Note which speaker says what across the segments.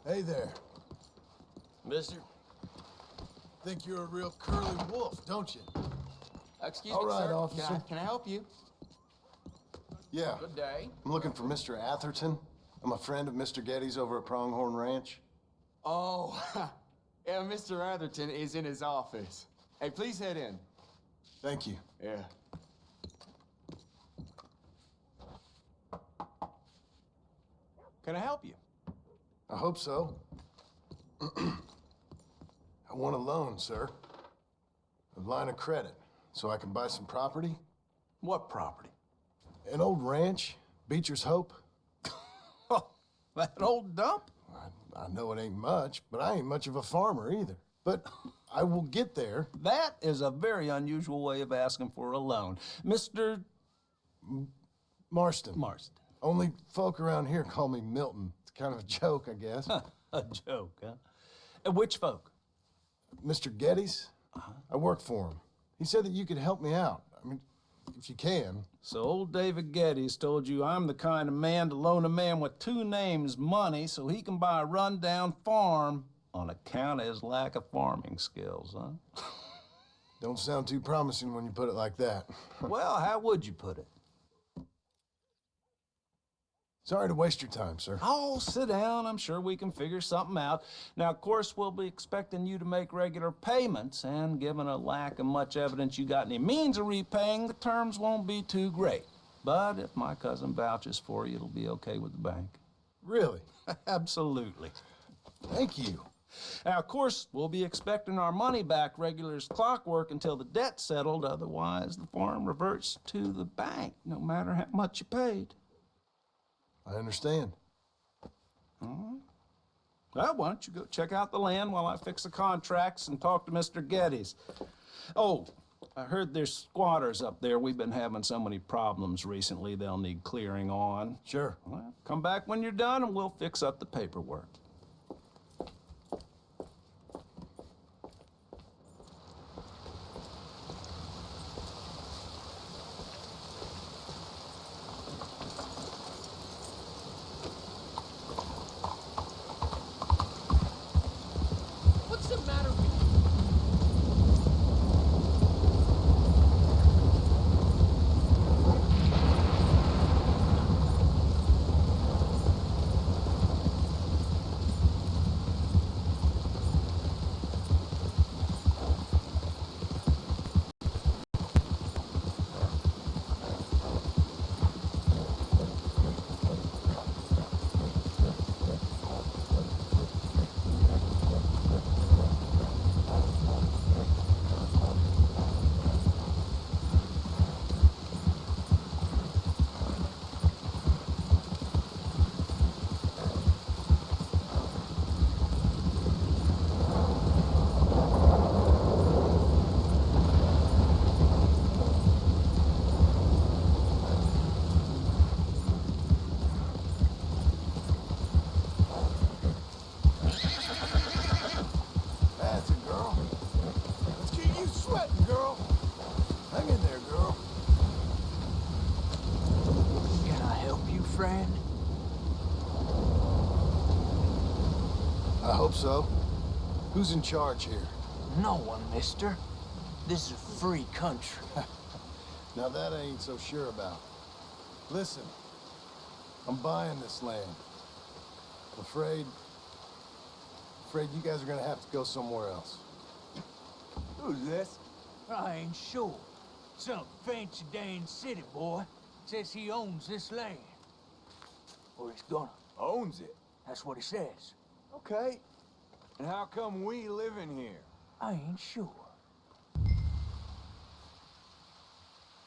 Speaker 1: Hey there.
Speaker 2: Mister?
Speaker 1: Think you're a real curly wolf, don't you?
Speaker 2: Excuse
Speaker 1: All
Speaker 2: me,
Speaker 1: right,
Speaker 2: sir.
Speaker 1: officer.
Speaker 2: Can I help you?
Speaker 1: Yeah.
Speaker 2: Good day.
Speaker 1: I'm looking for Mr. Atherton. I'm a friend of Mr. Getty's over at Pronghorn Ranch.
Speaker 2: Oh, yeah, Mr. Atherton is in his office. Hey, please head in.
Speaker 1: Thank you.
Speaker 2: Yeah. Can I help you?
Speaker 1: I hope so. I want a loan, sir. A line of credit, so I can buy some property.
Speaker 2: What property?
Speaker 1: An old ranch, Beecher's Hope.
Speaker 3: Oh, that old dump?
Speaker 1: I know it ain't much, but I ain't much of a farmer either. But I will get there.
Speaker 3: That is a very unusual way of asking for a loan. Mr.
Speaker 1: Marston.
Speaker 3: Marston.
Speaker 1: Only folk around here call me Milton. It's kind of a joke, I guess.
Speaker 3: A joke, huh? And which folk?
Speaker 1: Mr. Getty's? I work for him. He said that you could help me out. I mean, if you can.
Speaker 3: So old David Getty's told you I'm the kind of man to loan a man with two names money so he can buy a rundown farm on account of his lack of farming skills, huh?
Speaker 1: Don't sound too promising when you put it like that.
Speaker 3: Well, how would you put it?
Speaker 1: Sorry to waste your time, sir.
Speaker 3: Oh, sit down. I'm sure we can figure something out. Now, of course, we'll be expecting you to make regular payments, and given a lack of much evidence you got any means of repaying, the terms won't be too great. But if my cousin vouches for you, it'll be okay with the bank.
Speaker 1: Really?
Speaker 3: Absolutely.
Speaker 1: Thank you.
Speaker 3: Now, of course, we'll be expecting our money back regular as clockwork until the debt's settled. Otherwise, the farm reverts to the bank, no matter how much you paid.
Speaker 1: I understand.
Speaker 3: Well, why don't you go check out the land while I fix the contracts and talk to Mr. Getty's. Oh, I heard there's squatters up there. We've been having so many problems recently, they'll need clearing on.
Speaker 1: Sure.
Speaker 3: Well, come back when you're done and we'll fix up the paperwork.
Speaker 2: What's the matter with you?
Speaker 1: That's it, girl. Let's get you sweating, girl. Hang in there, girl.
Speaker 4: Can I help you, friend?
Speaker 1: I hope so. Who's in charge here?
Speaker 4: No one, mister. This is a free country.
Speaker 1: Now that I ain't so sure about. Listen, I'm buying this land. I'm afraid you guys are gonna have to go somewhere else.
Speaker 2: Who's this?
Speaker 4: I ain't sure. Some fancy Dan city boy says he owns this land. Or he's gonna.
Speaker 2: Owns it.
Speaker 4: That's what he says.
Speaker 2: Okay. And how come we live in here?
Speaker 4: I ain't sure.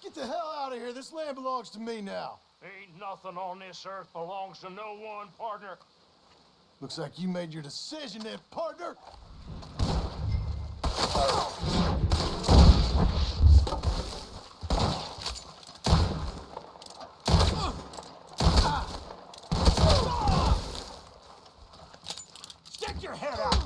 Speaker 1: Get the hell out of here. This land belongs to me now.
Speaker 5: Ain't nothing on this earth belongs to no one, partner.
Speaker 1: Looks like you made your decision then, partner.
Speaker 4: Stick your head out!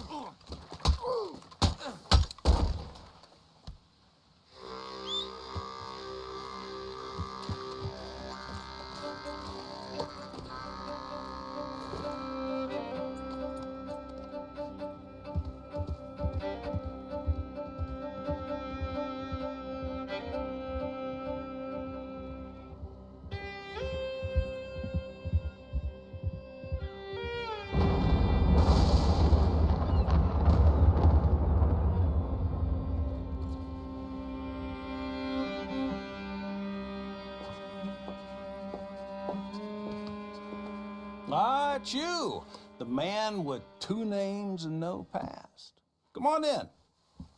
Speaker 3: about you? The man with two names and no past. Come on in.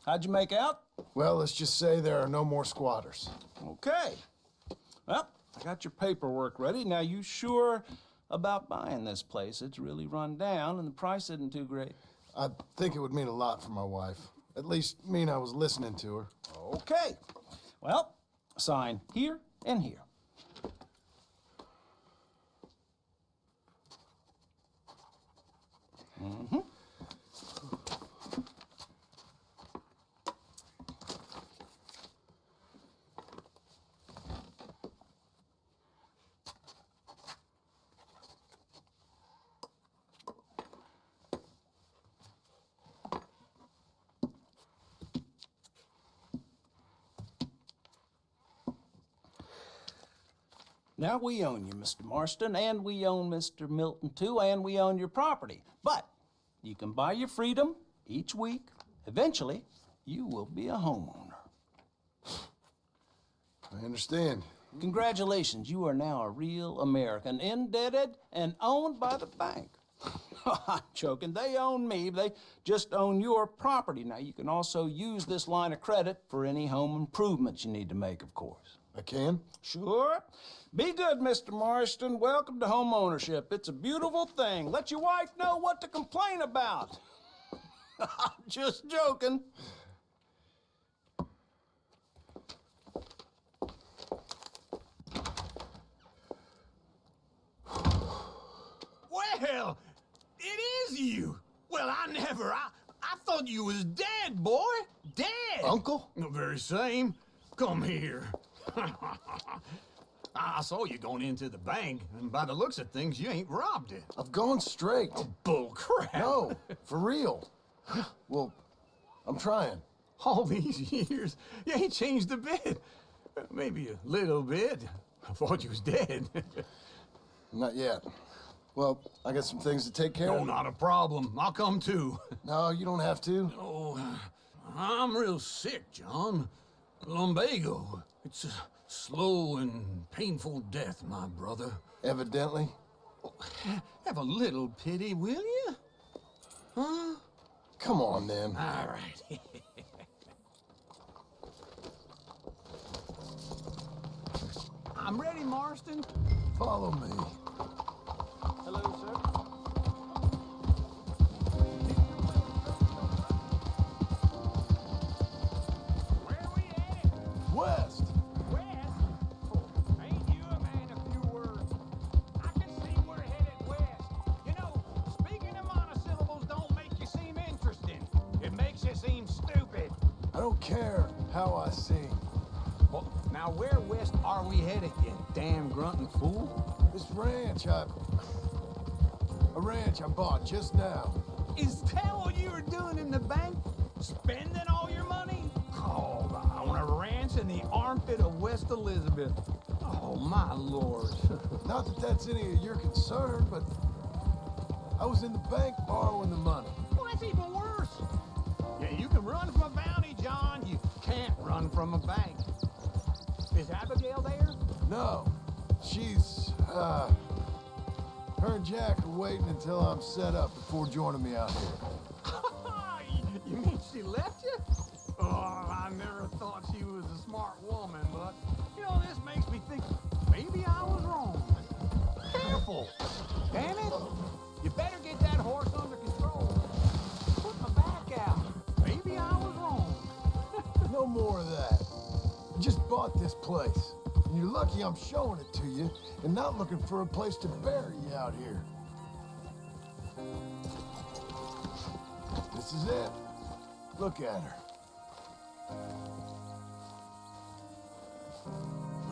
Speaker 3: How'd you make out?
Speaker 1: Well, let's just say there are no more squatters.
Speaker 3: Okay. Well, I got your paperwork ready. Now, you sure about buying this place? It's really run down and the price isn't too great.
Speaker 1: I think it would mean a lot for my wife. At least mean I was listening to her.
Speaker 3: Okay. Well, sign here and here. Mm-hmm. Now, we own you, Mr. Marston, and we own Mr. Milton, too, and we own your property. But you can buy your freedom each week. Eventually, you will be a homeowner.
Speaker 1: I understand.
Speaker 3: Congratulations, you are now a real American, indebted and owned by the bank. I'm joking, they own me, they just own your property. Now, you can also use this line of credit for any home improvements you need to make, of course.
Speaker 1: I can?
Speaker 3: Sure. Be good, Mr. Marston. Welcome to home ownership. It's a beautiful thing. Let your wife know what to complain about. I'm just joking.
Speaker 6: Well, it is you. Well, I thought you was dead, boy. Dead.
Speaker 1: Uncle?
Speaker 6: The very same. Come here. I saw you going into the bank, and by the looks of things, you ain't robbed it.
Speaker 1: I've gone straight.
Speaker 6: Bull crap.
Speaker 1: No, for real. Well, I'm trying.
Speaker 6: All these years, you ain't changed a bit. Maybe a little bit. I thought you was dead.
Speaker 1: Not yet. Well, I got some things to take care
Speaker 6: No,
Speaker 1: of.
Speaker 6: not a problem. I'll come too.
Speaker 1: No, you don't have to.
Speaker 6: Oh, I'm real sick, John. Lumbago. It's a slow and painful death, my brother.
Speaker 1: Evidently.
Speaker 6: Have a little pity, will you? Huh?
Speaker 1: Come on, then.
Speaker 6: All right. I'm ready, Marston.
Speaker 1: Follow me.
Speaker 3: Hello, sir.
Speaker 4: Where are we headed?
Speaker 1: West.
Speaker 4: West? Oh, ain't you a man of few words? I can see we're headed west. You know, speaking of monosyllables don't make you seem interesting. It makes you seem stupid.
Speaker 1: I don't care how I sing.
Speaker 6: Well, now where west are we headed, you damn grunting fool?
Speaker 1: This ranch I bought just now.
Speaker 6: Is that what you were doing in the bank? Spending all your money? Oh, on a ranch in the armpit of West Elizabeth. Oh, my lord.
Speaker 1: Not that that's any of your concern, but I was in the bank borrowing the money.
Speaker 6: Well, that's even worse. Yeah, you can run from a bounty, John. You can't run from a bank. Is Abigail there?
Speaker 1: No, she's, her and Jack are waiting until I'm set up before joining me out here.
Speaker 6: You mean she left you? Oh, I never thought she was a smart woman, but, you know, this makes me think maybe I was wrong. Careful. Damn it. You better get that horse under control. Put my back out. Maybe I was wrong.
Speaker 1: No more of that. I just bought this place. And you're lucky I'm showing it to you and not looking for a place to bury you out here. This is it. Look at her.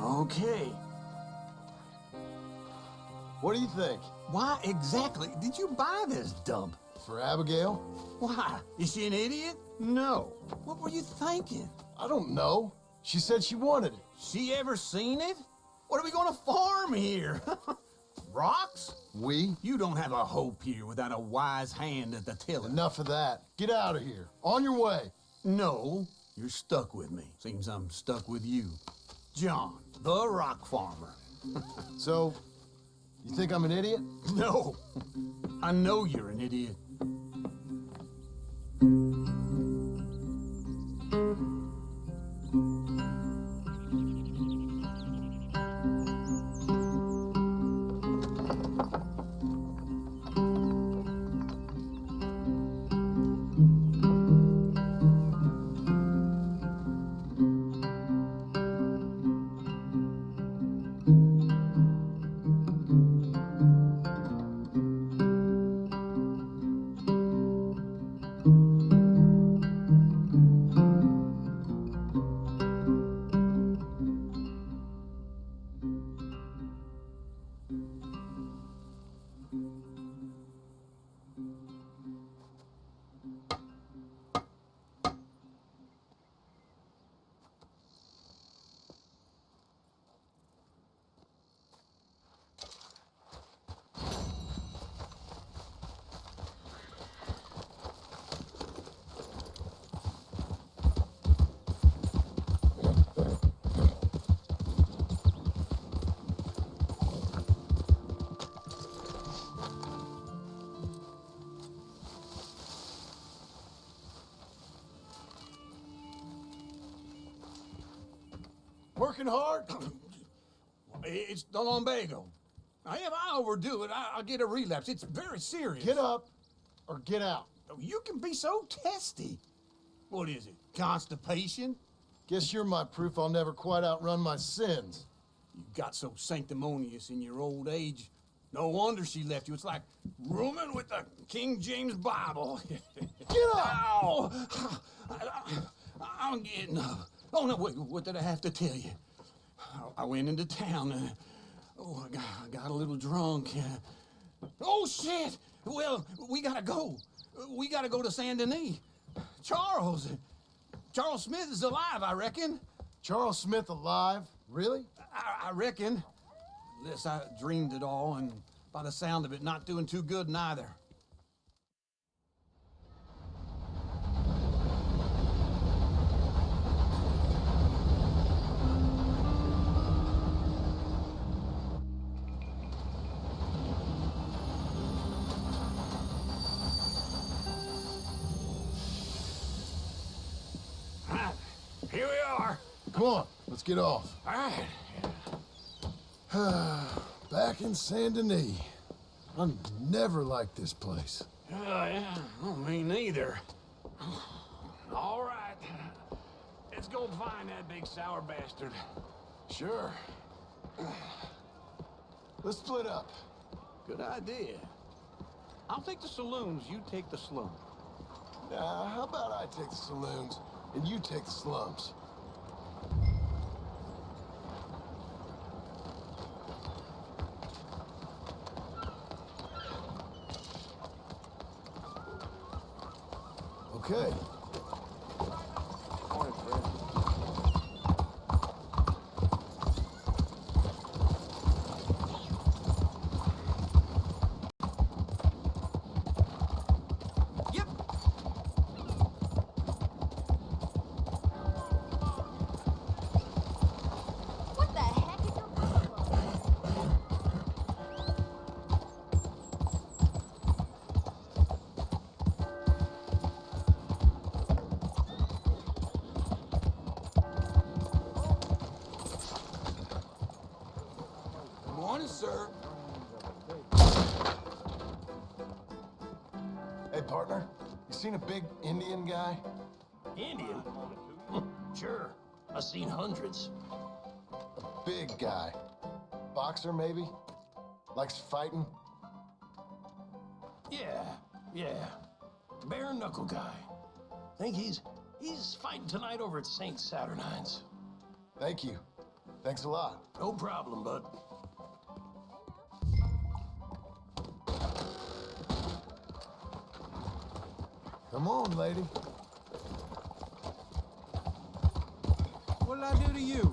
Speaker 6: Okay.
Speaker 1: What do you think?
Speaker 6: Why exactly did you buy this dump?
Speaker 1: For Abigail?
Speaker 6: Why? Is she an idiot? No. What were you thinking?
Speaker 1: I don't know. She said she wanted it.
Speaker 6: She ever seen it? What are we gonna farm here? Rocks?
Speaker 1: We?
Speaker 6: You don't have a hope here without a wise hand at the tiller.
Speaker 1: Enough of that. Get out of here. On your way.
Speaker 6: No, you're stuck with me. Seems I'm stuck with you. John, the rock farmer.
Speaker 1: So, You think I'm an idiot?
Speaker 6: No. I know you're an idiot. Working hard? It's the lumbago. Now, if I overdo it, I'll get a relapse. It's very serious.
Speaker 1: Get up or get out.
Speaker 6: You can be so testy. What is it, constipation?
Speaker 1: Guess you're my proof I'll never quite outrun my sins.
Speaker 6: You got so sanctimonious in your old age. No wonder she left you. It's like rooming with the King James Bible.
Speaker 1: Get up!
Speaker 6: Ow! I'm getting up. Oh, no, wait, what did I have to tell you? I went into town. I got a little drunk. Oh, shit! Well, we gotta go. We gotta go to Saint Denis. Charles Smith is alive, I reckon.
Speaker 1: Charles Smith alive? Really?
Speaker 6: I reckon. Unless I dreamed it all, and by the sound of it, not doing too good neither.
Speaker 4: Here we are.
Speaker 1: Come on, let's get off.
Speaker 4: All right.
Speaker 1: Back in Saint Denis. I never liked this place.
Speaker 4: Yeah, well, me neither. All right. Let's go find that big sour bastard.
Speaker 1: Sure. Let's split up.
Speaker 6: Good idea. I'll take the saloons, you take the slum.
Speaker 1: How about I take the saloons and you take the slums? Okay.
Speaker 6: Yep.
Speaker 7: What the heck is your problem?
Speaker 6: Good morning, sir.
Speaker 1: Hey, partner. You seen a big Indian guy?
Speaker 8: Indian? Sure. I've seen hundreds.
Speaker 1: A big guy. Boxer, maybe? Likes fighting?
Speaker 8: Yeah. Bare knuckle guy. Think he's fighting tonight over at St. Saturnine's.
Speaker 1: Thank you. Thanks a lot.
Speaker 8: No problem, bud.
Speaker 1: Come on, lady.
Speaker 6: What'd I do to you?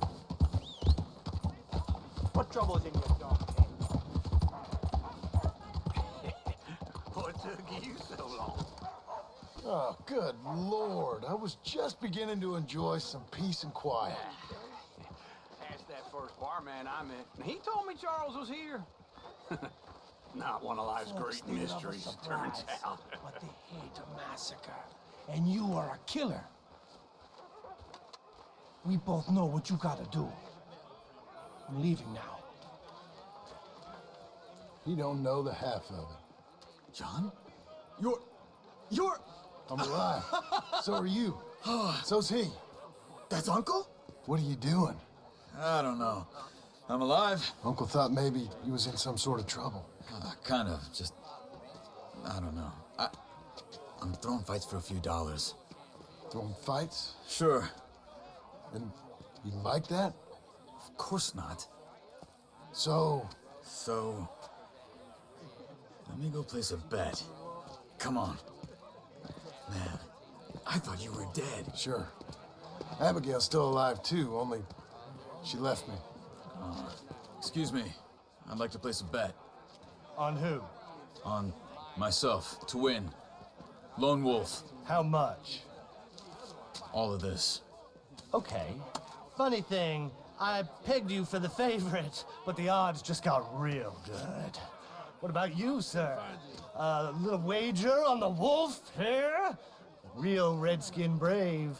Speaker 4: What trouble is in your dog head?
Speaker 6: What took you so long?
Speaker 1: Oh, good Lord. I was just beginning to enjoy some peace and quiet.
Speaker 6: Asked that first barman I met, and he told me Charles was here. Not one of life's great mysteries, turns out.
Speaker 8: But they hate a massacre. And you are a killer. We both know what you gotta do. I'm leaving now.
Speaker 1: You don't know the half of it.
Speaker 2: John? You're...
Speaker 1: I'm alive. So are you. So's he.
Speaker 2: That's Uncle?
Speaker 1: What are you doing?
Speaker 9: I don't know. I'm alive.
Speaker 1: Uncle thought maybe he was in some sort of trouble.
Speaker 9: Kind of. Just... I don't know. I'm throwing fights for a few dollars.
Speaker 1: Throwing fights?
Speaker 9: Sure.
Speaker 1: And you like that?
Speaker 9: Of course not.
Speaker 1: So,
Speaker 9: let me go place a bet. Come on. Man, I thought you were dead.
Speaker 1: sure. Abigail's still alive too, only she left me.
Speaker 9: Excuse me. I'd like to place a bet.
Speaker 10: On who?
Speaker 9: On myself, to win. Lone Wolf.
Speaker 10: How much?
Speaker 9: All of this.
Speaker 10: Okay. Funny thing, I pegged you for the favorite, but the odds just got real good. What about you, sir? A little wager on the wolf here? Real redskin brave.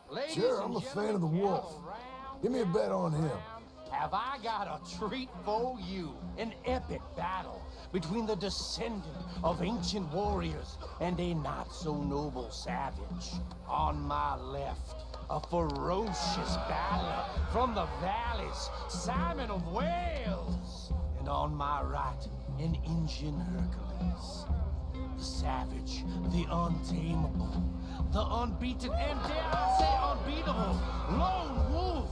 Speaker 4: Ladies
Speaker 1: Sure,
Speaker 4: and
Speaker 1: I'm a fan
Speaker 4: gentlemen,
Speaker 1: of the wolf.
Speaker 4: gather round,
Speaker 1: Give me a bet on him.
Speaker 4: Have I got a treat for you? An epic battle between the descendant of ancient warriors and a not-so-noble savage. On my left, a ferocious battler from the valleys, Simon of Wales. And on my right, an Indian Hercules. The savage, the untamable, the unbeaten, and dare I say unbeatable, Lone Wolf.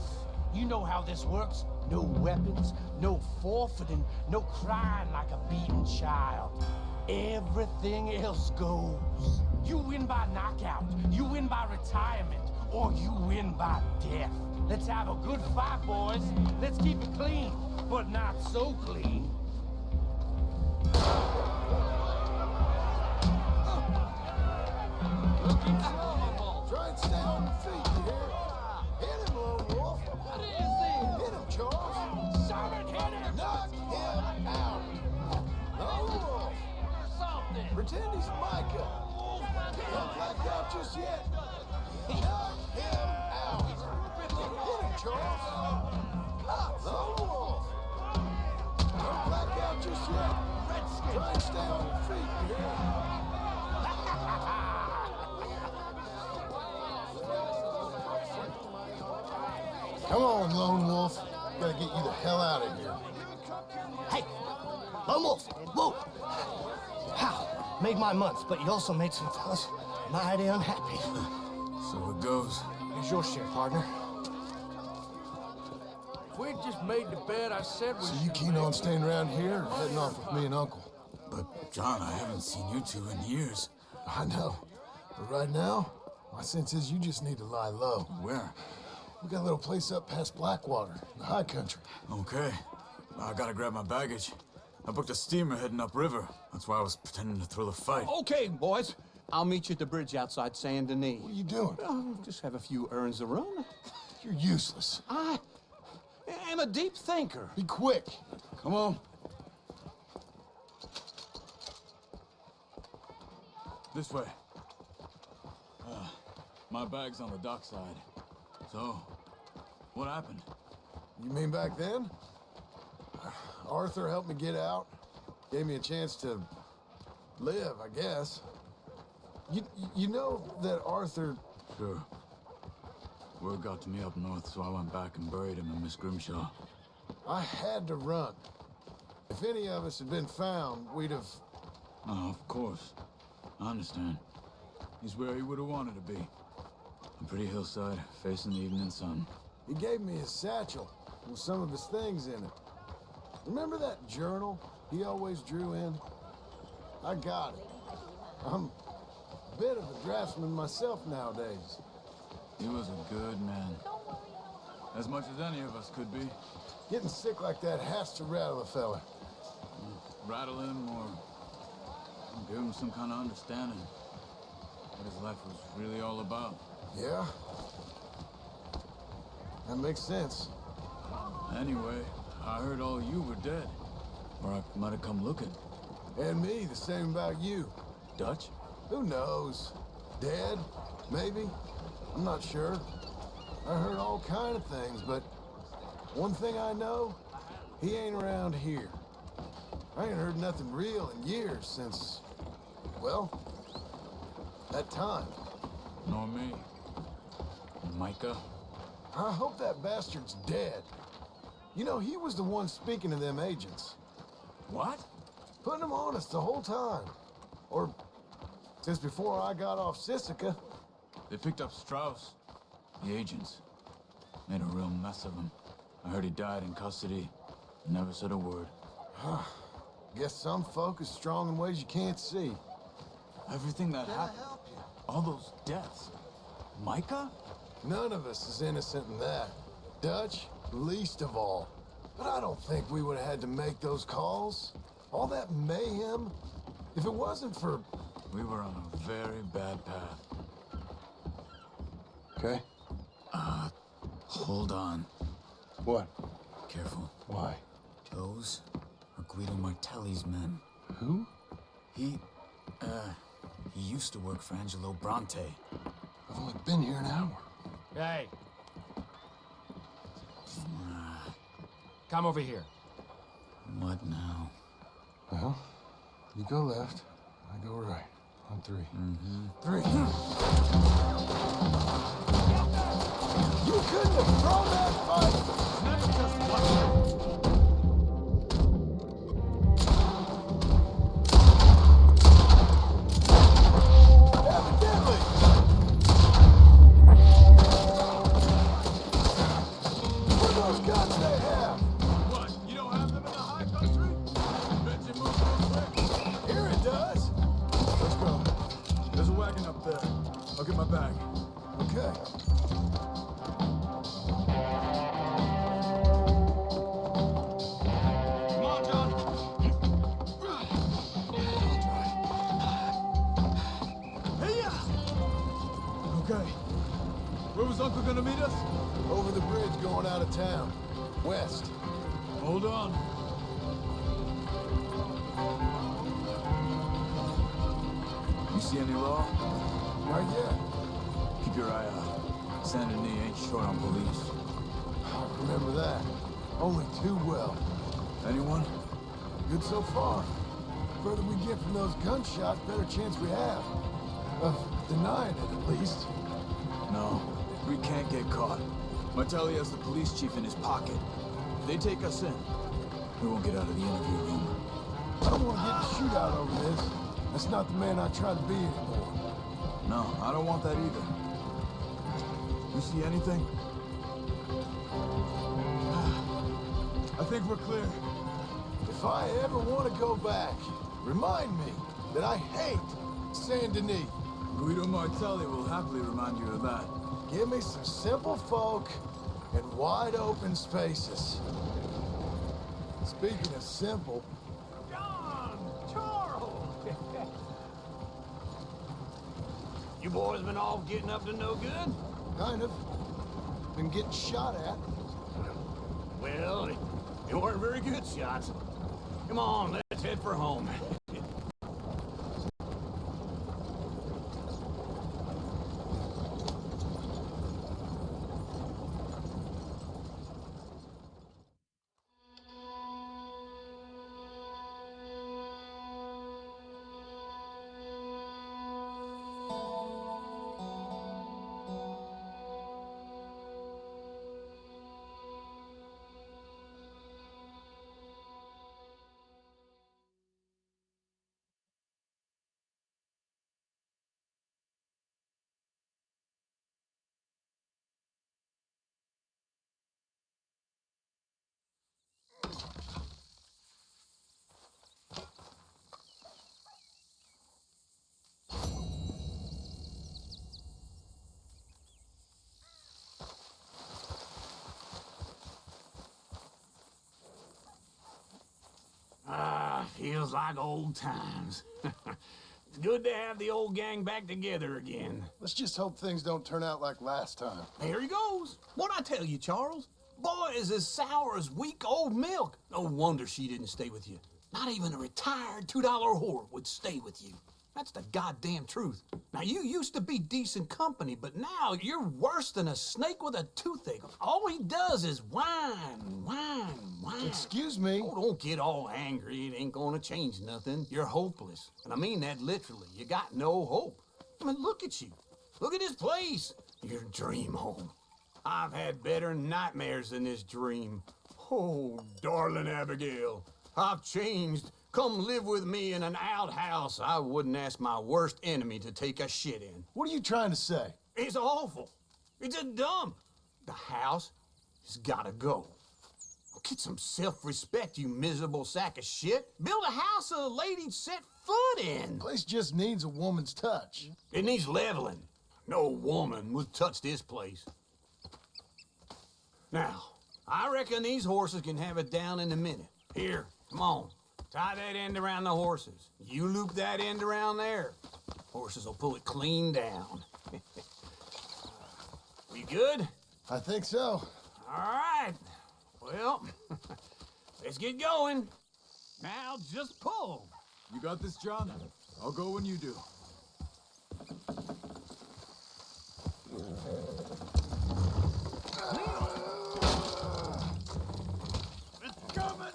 Speaker 4: You know how this works. No weapons, no forfeiting, no crying like a beaten child. Everything else goes. You win by knockout, you win by retirement, or you win by death. Let's have a good fight, boys. Let's keep it clean, but not so clean. Looking trouble.
Speaker 1: Try and stay on your feet, you hear? Hit him, Lone Wolf.
Speaker 4: What is this?
Speaker 1: Hit him, Charles.
Speaker 4: Someone hit him!
Speaker 1: Knock him out. Lone Wolf.
Speaker 4: Something!
Speaker 1: Pretend he's Micah. Don't black out just yet. Knock him out. Hit him, Charles. Lone Wolf. Don't black out just yet. Try and stay on your feet, you hear? Come on, Lone Wolf. Gotta get you the hell out of here.
Speaker 10: Hey, Lone Wolf, whoa! Wow, made my month, but you also made some fellas mighty unhappy.
Speaker 9: So it goes.
Speaker 10: Here's your share, partner.
Speaker 8: If we'd just made the bet I said we
Speaker 1: So you keen on staying around here or heading off with me and Uncle?
Speaker 9: But, John, I haven't seen you two in years.
Speaker 1: I know. But right now, my sense is you just need to lie low.
Speaker 9: Where?
Speaker 1: We got a little place up past Blackwater, in the high country.
Speaker 9: Okay. I gotta grab my baggage. I booked a steamer heading upriver. That's why I was pretending to throw the fight.
Speaker 6: Okay, boys. I'll meet you at the bridge outside Saint Denis.
Speaker 1: What are you doing?
Speaker 6: Just have a few errands to run.
Speaker 1: You're useless.
Speaker 6: I am a deep thinker.
Speaker 1: Be quick.
Speaker 9: Come on. This way. My bag's on the dockside. So, what happened?
Speaker 1: You mean back then? Arthur helped me get out. Gave me a chance to live, I guess. You know that Arthur...
Speaker 9: Sure. Word got to me up north, so I went back and buried him in Miss Grimshaw.
Speaker 1: I had to run. If any of us had been found, we'd have...
Speaker 9: Oh, of course. I understand. He's where he would have wanted to be. A pretty hillside, facing the evening sun.
Speaker 1: He gave me his satchel with some of his things in it. Remember that journal he always drew in? I got it. I'm a bit of a draftsman myself nowadays.
Speaker 9: He was a good man. As much as any of us could be.
Speaker 1: Getting sick like that has to rattle a fella.
Speaker 9: Rattle him or give him some kind of understanding. What his life was really all about.
Speaker 1: Yeah? That makes sense.
Speaker 9: Anyway, I heard all you were dead. Or I might have come looking.
Speaker 1: And me, the same about you.
Speaker 9: Dutch?
Speaker 1: Who knows? Dead? Maybe? I'm not sure. I heard all kind of things, but one thing I know, he ain't around here. I ain't heard nothing real in years since, well, that time.
Speaker 9: Nor me. Micah?
Speaker 1: I hope that bastard's dead. You know, he was the one speaking to them agents.
Speaker 9: What?
Speaker 1: Putting them on us the whole time. Or since before I got off Sisika.
Speaker 9: They picked up Strauss. The agents. Made a real mess of him. I heard he died in custody. Never said a word.
Speaker 1: Guess some folk is strong in ways you can't see.
Speaker 9: Everything that happened. All those deaths. Micah?
Speaker 1: None of us is innocent in that. Dutch, least of all. But I don't think we would have had to make those calls. All that mayhem. If it wasn't for...
Speaker 9: We were on a very bad path.
Speaker 1: Okay.
Speaker 9: Hold on.
Speaker 1: What?
Speaker 9: Careful.
Speaker 1: Why?
Speaker 9: Those are Guido Martelli's men.
Speaker 1: Who?
Speaker 9: He used to work for Angelo Bronte.
Speaker 1: I've only been here an hour.
Speaker 4: Hey. Come over here.
Speaker 9: What now?
Speaker 1: Well, you go left, I go right. On three. Three. You couldn't have thrown that fight!
Speaker 4: Never just one.
Speaker 1: Evidently! What are those guns they have?
Speaker 9: What? You don't have them in the high country? Bet you move real quick.
Speaker 1: Here it does.
Speaker 9: Let's go. There's a wagon up there. I'll get my bag.
Speaker 1: Okay.
Speaker 4: Come on, John.
Speaker 9: Okay. Where was Uncle gonna meet us?
Speaker 1: Over the bridge going out of town. West.
Speaker 9: Hold on. You see any law?
Speaker 1: Not yet.
Speaker 9: Keep your eye out. Saint Denis ain't short on police.
Speaker 1: I remember that. Only too well.
Speaker 9: Anyone?
Speaker 1: Good so far. Further we get from those gunshots, better chance we have. Of denying it, at least.
Speaker 9: No, we can't get caught. Martelli has the police chief in his pocket. If they take us in, we won't get out of the interview room.
Speaker 1: I don't want to get in a shootout over this. That's not the man I try to be anymore.
Speaker 9: No, I don't want that either. You see anything? I think we're clear.
Speaker 1: If I ever want to go back, remind me that I hate Saint Denis.
Speaker 9: Guido Martelli will happily remind you of that.
Speaker 1: Give me some simple folk and wide open spaces. Speaking of simple,
Speaker 6: John! Charles! You boys been all getting up to no good?
Speaker 1: kind of. Been getting shot at.
Speaker 6: Well, they weren't very good shots. Come on, let's head for home. Feels like old times. It's good to have the old gang back together again.
Speaker 1: Let's just hope things don't turn out like last time.
Speaker 6: Here he goes. What'd I tell you, Charles? Boy is as sour as week-old milk. No wonder she didn't stay with you. Not even a retired $2 whore would stay with you. That's the goddamn truth. Now, you used to be decent company, but now you're worse than a snake with a toothache. All he does is whine, whine, whine.
Speaker 1: Excuse me?
Speaker 6: Oh, don't get all angry. It ain't gonna change nothing. You're hopeless. And I mean that literally. You got no hope. I mean, look at you. Look at this place. Your dream home. I've had better nightmares than this dream. Oh, darling Abigail, I've changed. Come live with me in an outhouse I wouldn't ask my worst enemy to take a shit in.
Speaker 1: What are you trying to say?
Speaker 6: It's awful. It's a dump. The house has gotta go. Get some self-respect, you miserable sack of shit. Build a house a lady'd set foot in.
Speaker 1: Place just needs a woman's touch.
Speaker 6: It needs leveling. No woman would touch this place. Now, I reckon these horses can have it down in a minute. Here, come on. Tie that end around the horses. You loop that end around there. Horses will pull it clean down. We good?
Speaker 1: I think so.
Speaker 6: All right. Well, let's get going.
Speaker 4: Now just pull.
Speaker 9: You got this, John? I'll go when you do.
Speaker 1: It's coming!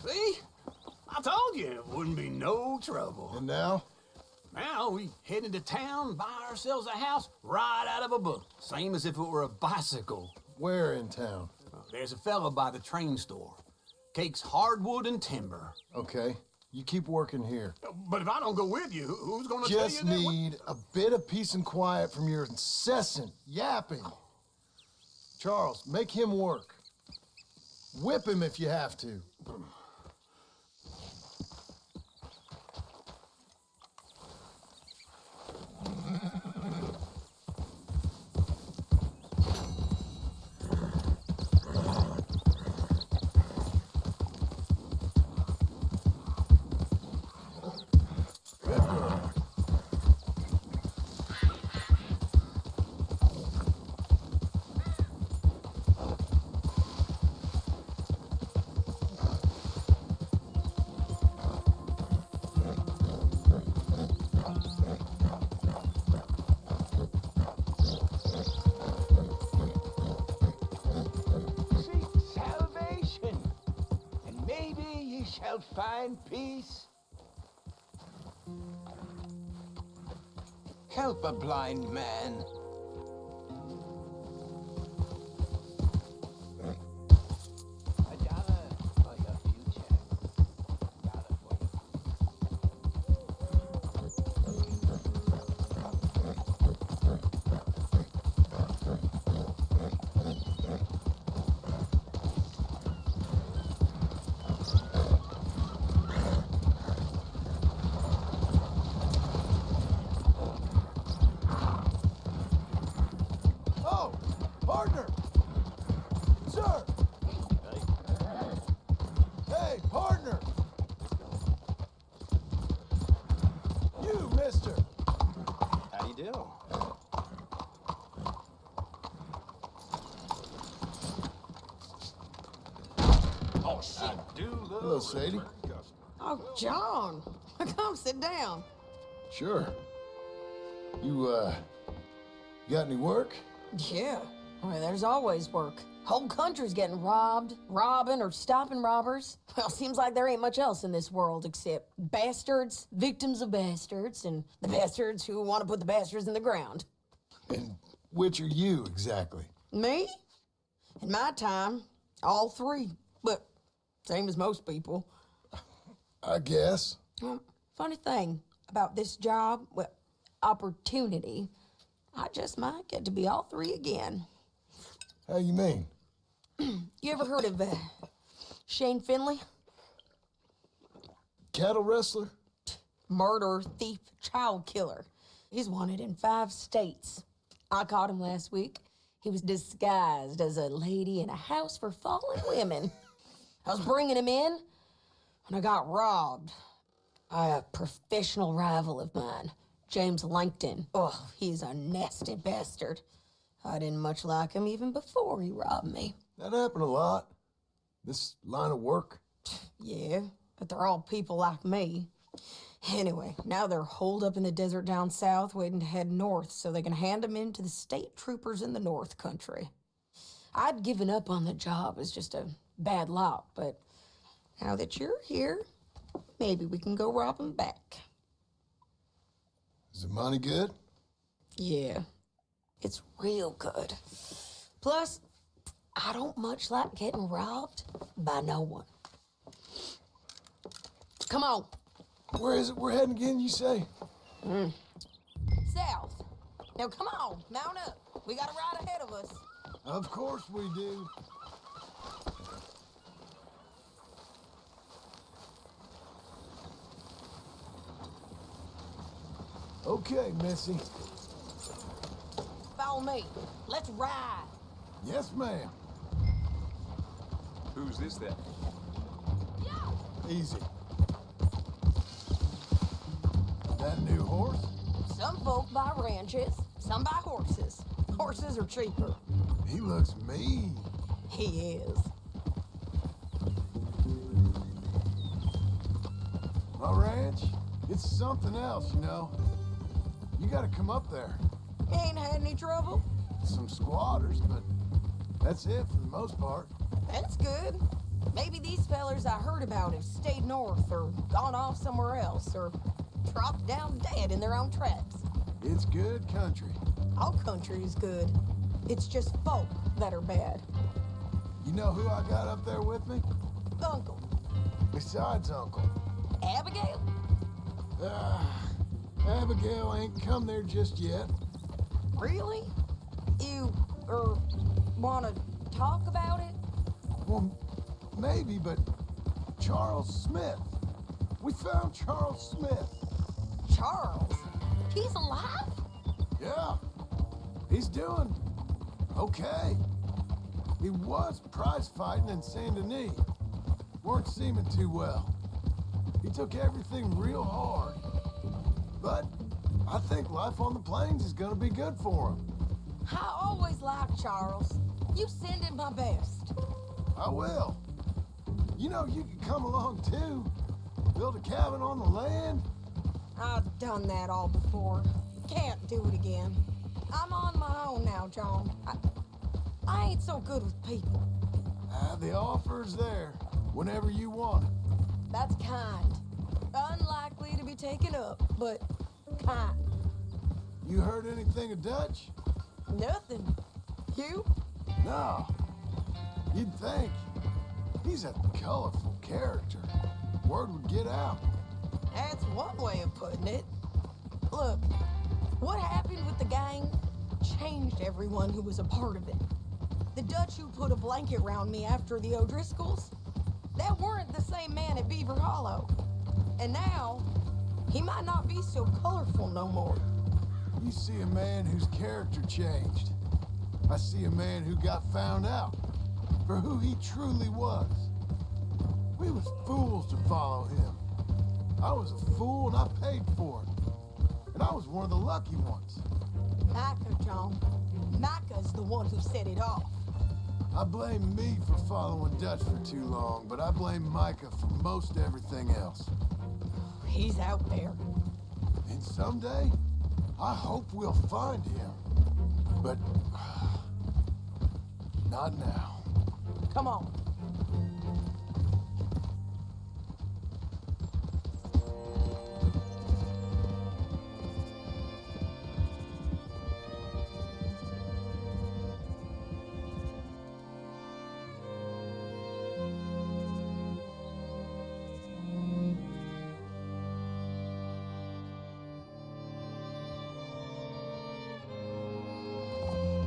Speaker 6: See? I told you it wouldn't be no trouble.
Speaker 1: And now?
Speaker 6: Now we head into town, buy ourselves a house right out of a book. Same as if it were a bicycle.
Speaker 1: Where in town?
Speaker 6: There's a fella by the train store. Cakes hardwood and timber.
Speaker 1: Okay, you keep working here.
Speaker 6: But if I don't go with you, who's gonna
Speaker 1: Just
Speaker 6: tell you that?
Speaker 1: need a bit of peace and quiet from your incessant yapping. Charles, make him work. Whip him if you have to.
Speaker 4: Shall find peace. Help a blind man. $1 for your future. $1 for your
Speaker 1: Oh, partner! Sir! Hey, partner! You, mister!
Speaker 10: How you doing?
Speaker 6: Oh, shit.
Speaker 1: Hello, Sadie.
Speaker 7: Oh, John, come sit down.
Speaker 1: Sure. You got any work?
Speaker 7: Yeah, well, there's always work. Whole country's getting robbed, robbing, or stopping robbers. Well, seems like there ain't much else in this world except bastards, victims of bastards, and the bastards who want to put the bastards in the ground.
Speaker 1: And which are you, exactly?
Speaker 7: Me? In my time, all three. But same as most people.
Speaker 1: I guess.
Speaker 7: Well, funny thing about this job, well, opportunity, I just might get to be all three again.
Speaker 1: How you mean?
Speaker 7: You ever heard of Shane Finley?
Speaker 1: Cattle wrestler?
Speaker 7: Murderer, thief, child killer. He's wanted in 5 states. I caught him last week. He was disguised as a lady in a house for fallen women. I was bringing him in when I got robbed by a professional rival of mine, James Langton. Oh, he's a nasty bastard. I didn't much like him even before he robbed me.
Speaker 1: That happened a lot. This line of work.
Speaker 7: Yeah, but they're all people like me. Anyway, now they're holed up in the desert down south waiting to head north so they can hand them in to the state troopers in the north country. I'd given up on the job as just a bad lot, but now that you're here, maybe we can go rob them back.
Speaker 1: Is the money good?
Speaker 7: Yeah, it's real good. Plus, I don't much like getting robbed by no one. Come on.
Speaker 1: Where is it we're heading again, you say?
Speaker 7: South. Now come on, mount up. We got a ride ahead of us.
Speaker 1: Of course we do. Okay, Missy.
Speaker 7: Follow me. Let's ride.
Speaker 1: Yes, ma'am.
Speaker 2: Who's this then?
Speaker 1: Easy. That new horse?
Speaker 7: Some folk buy ranches, some buy horses. Horses are cheaper.
Speaker 1: He looks mean.
Speaker 7: He is.
Speaker 1: My ranch, it's something else, you know. You gotta come up there.
Speaker 7: Ain't had any trouble?
Speaker 1: Some squatters, but that's it for the most part.
Speaker 7: That's good. Maybe these fellers I heard about have stayed north or gone off somewhere else or dropped down dead in their own tracks.
Speaker 1: It's good country.
Speaker 7: All country is good. It's just folk that are bad.
Speaker 1: You know who I got up there with me?
Speaker 7: Uncle.
Speaker 1: Besides Uncle.
Speaker 7: Abigail?
Speaker 1: Abigail ain't come there just yet.
Speaker 7: Really? You, wanna talk about it?
Speaker 1: Well, maybe, but Charles Smith. We found Charles Smith.
Speaker 7: Charles? He's alive?
Speaker 1: Yeah. He's doing okay. He was prize fighting in Saint Denis. Weren't seeming too well. He took everything real hard. But I think life on the plains is gonna be good for him.
Speaker 7: I always liked Charles. You send him my best.
Speaker 1: I will. You know, you can come along too. Build a cabin on the land.
Speaker 7: I've done that all before. Can't do it again. I'm on my own now, John. I ain't so good with people.
Speaker 1: The offer's there whenever you want it.
Speaker 7: That's kind. Unlikely to be taken up, but kind.
Speaker 1: You heard anything of Dutch?
Speaker 7: Nothing. You?
Speaker 1: No. You'd think. He's a colorful character. Word would get out.
Speaker 7: That's one way of putting it. Look, what happened with the gang changed everyone who was a part of it. The Dutch who put a blanket around me after the O'Driscolls, that weren't the same man at Beaver Hollow. And now, he might not be so colorful no more.
Speaker 1: You see a man whose character changed. I see a man who got found out for who he truly was. We was fools to follow him. I was a fool and I paid for it. And I was one of the lucky ones.
Speaker 7: Micah, John. Micah's the one who set it off.
Speaker 1: I blame me for following Dutch for too long, but I blame Micah for most everything else.
Speaker 7: He's out there.
Speaker 1: And someday, I hope we'll find him. But not now.
Speaker 7: Come on.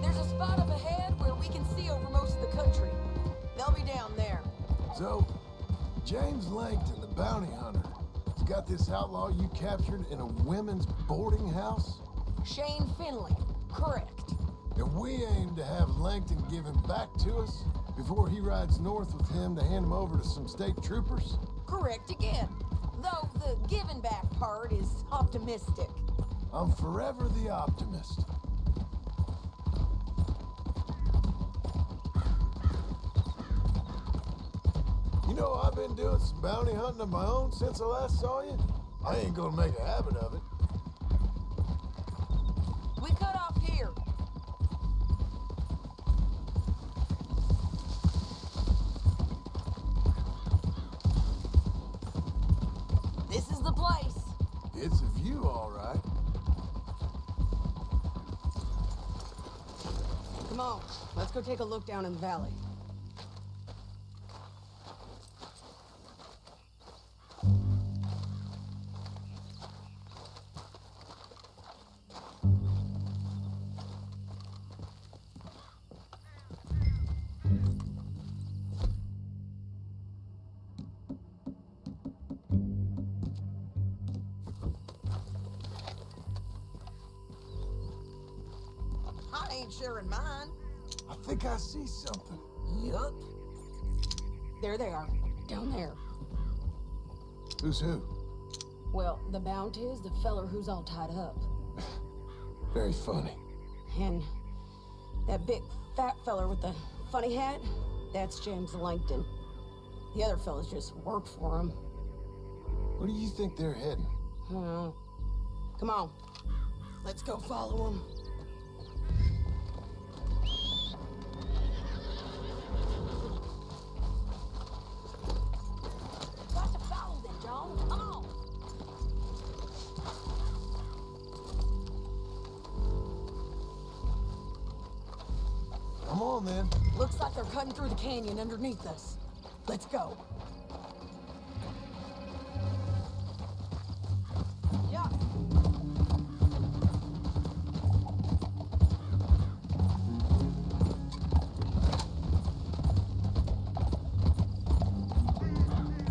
Speaker 7: There's a spot up ahead where we can see over most of the country. They'll be down there.
Speaker 1: So, James Langton, the bounty hunter, has got this outlaw you captured in a women's boarding house?
Speaker 7: Shane Finley. Correct.
Speaker 1: And we aim to have Langton give him back to us before he rides north with him to hand him over to some state troopers?
Speaker 7: Correct again. Though the giving back part is optimistic.
Speaker 1: I'm forever the optimist. You know, I've been doing some bounty hunting of my own since I last saw you. I ain't gonna make a habit of it.
Speaker 7: We cut off here. This is the place.
Speaker 1: It's a view, all right.
Speaker 7: Come on, let's go take a look down in the valley. I ain't sharing mine.
Speaker 1: I think I see something.
Speaker 7: Yup. There they are, down there.
Speaker 1: Who's who?
Speaker 7: Well, the bounty is the feller who's all tied up.
Speaker 1: Very funny.
Speaker 7: And that big fat feller with the funny hat, that's James Langton. The other fellas just work for him.
Speaker 1: Where do you think they're heading?
Speaker 7: I don't know. Come on, let's go follow them. Got to follow them, John. Come on.
Speaker 1: Come on, then.
Speaker 7: Looks like they're cutting through the canyon underneath us. Let's go. Yeah.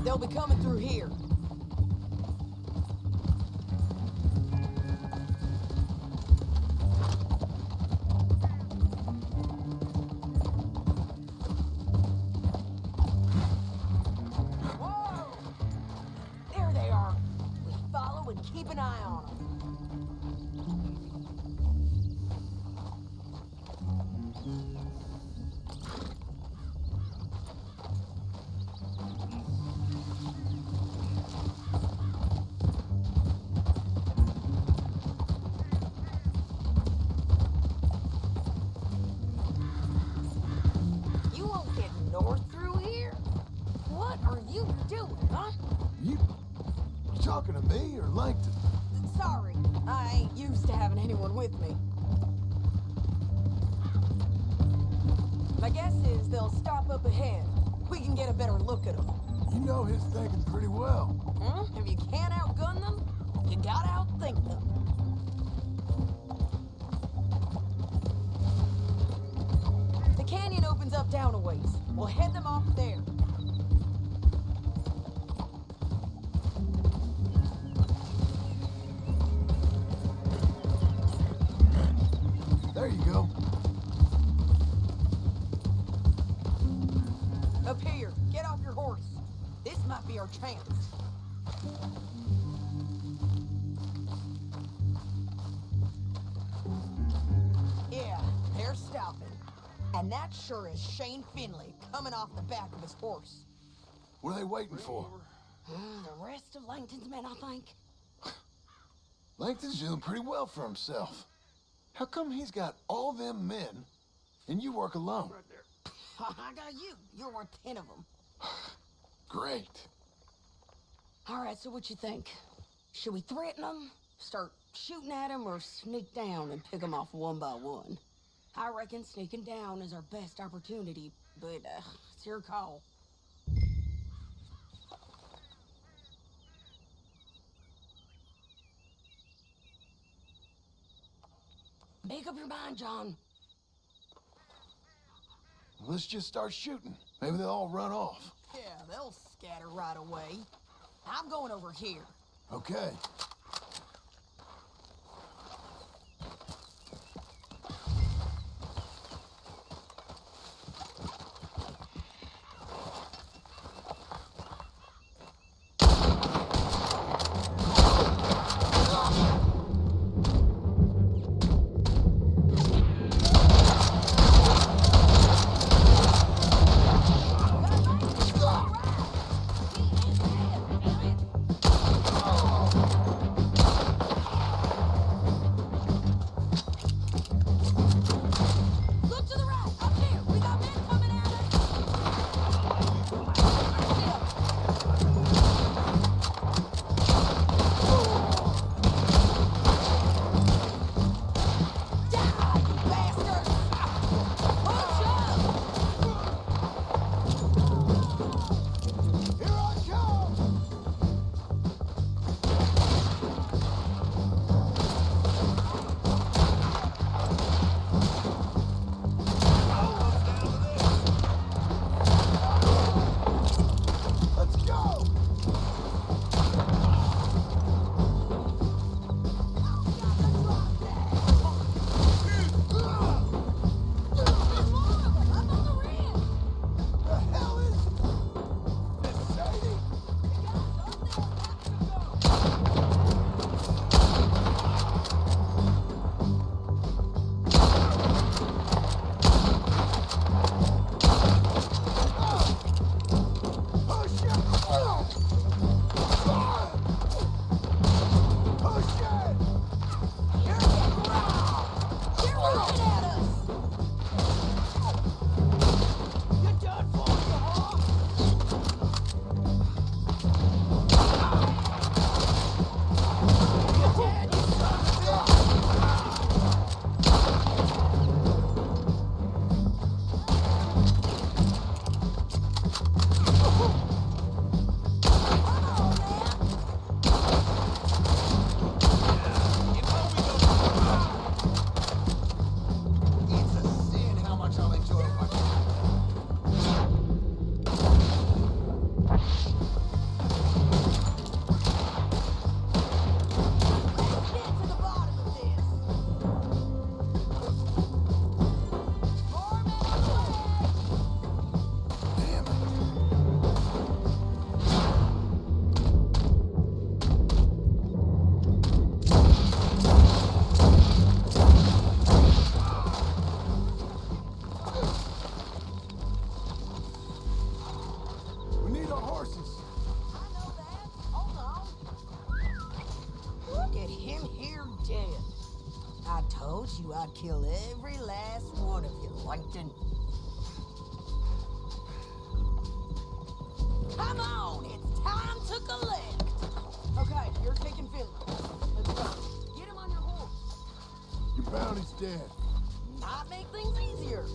Speaker 7: They'll be coming through here. Whoa! There they are. We follow and keep an eye on them. You won't get north through here? What are you doing, huh?
Speaker 1: You talking to me or Langton?
Speaker 7: Sorry, I ain't used to having anyone with me. My guess is they'll stop up ahead. We can get a better look at them.
Speaker 1: You know his thinking pretty well.
Speaker 7: If you can't outgun them, you gotta outthink them. The canyon opens up down a ways. We'll head them off there.
Speaker 1: There you go.
Speaker 7: Up here, get off your horse. This might be our chance. Yeah, they're stopping. And that sure is Shane Finley coming off the back of his horse.
Speaker 1: What are they waiting for?
Speaker 7: The rest of Langton's men, I think.
Speaker 1: Langton's doing pretty well for himself. How come he's got all them men and you work alone?
Speaker 7: I got you. You're worth 10 of them.
Speaker 1: Great.
Speaker 7: All right, so what you think? Should we threaten them, start shooting at them, or sneak down and pick them off one by one? I reckon sneaking down is our best opportunity, but it's your call. Make up your mind, John.
Speaker 1: Let's just start shooting. Maybe they'll all run off.
Speaker 7: Yeah, they'll scatter right away. I'm going over here.
Speaker 1: Okay.
Speaker 7: I'd kill every last one of you, Langton. Come on, it's time to collect. Okay, you're taking Finley. Let's go. Get him on your horse.
Speaker 1: Your bounty's dead.
Speaker 7: Might make things easier.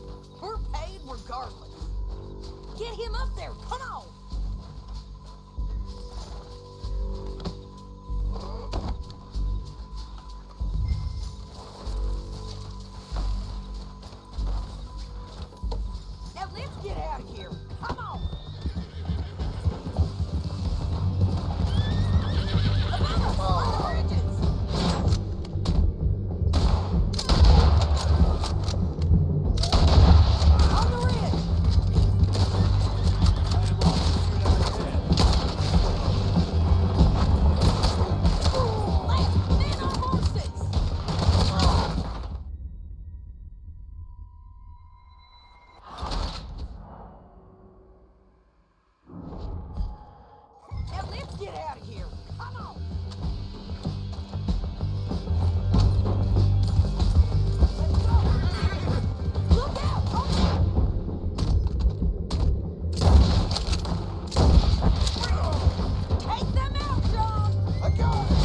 Speaker 7: We're paid regardless. Get him up there, come on. Now let's get out of here. Come on. Above us, on the bridges. On the ridge. Left, men on horses. Now let's get out of here. Come on. Let's go. Look out. Take them out, John.
Speaker 1: I got it!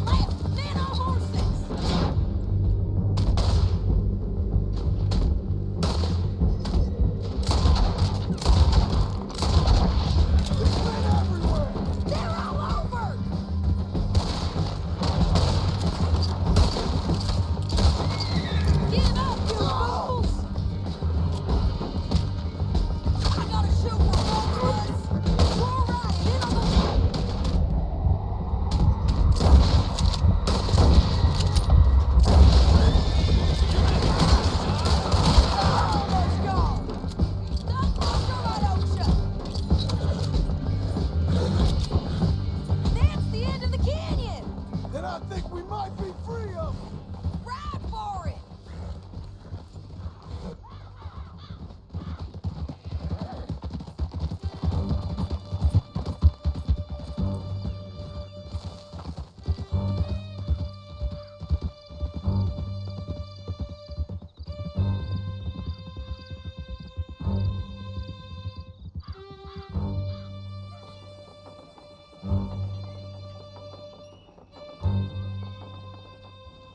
Speaker 7: Left, men on horses.
Speaker 1: There's men everywhere!
Speaker 7: They're all over. Give up, you fools. I gotta shoot for both of us. All right, in on the... Almost gone. Don't close your right, Osha. That's the end of the canyon.
Speaker 1: Then I think we might be free of them!
Speaker 7: Ride for it.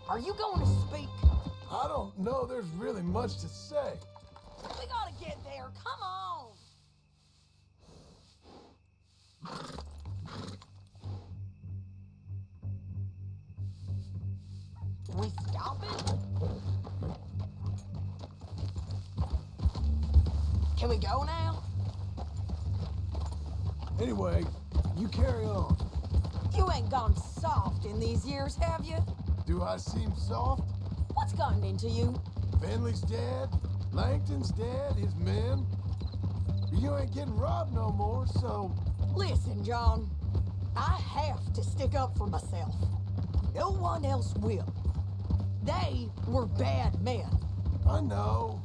Speaker 7: Are you going to speak?
Speaker 1: I don't know there's really much to say.
Speaker 7: We gotta get there. Come on. We stopping? Can we go now?
Speaker 1: Anyway, you carry on.
Speaker 7: You ain't gone soft in these years, have you?
Speaker 1: Do I seem soft?
Speaker 7: What's gotten into you?
Speaker 1: Finley's dead. Langton's dead. His men. You ain't getting robbed no more, so...
Speaker 7: Listen, John. I have to stick up for myself. No one else will. They were bad men.
Speaker 1: I know.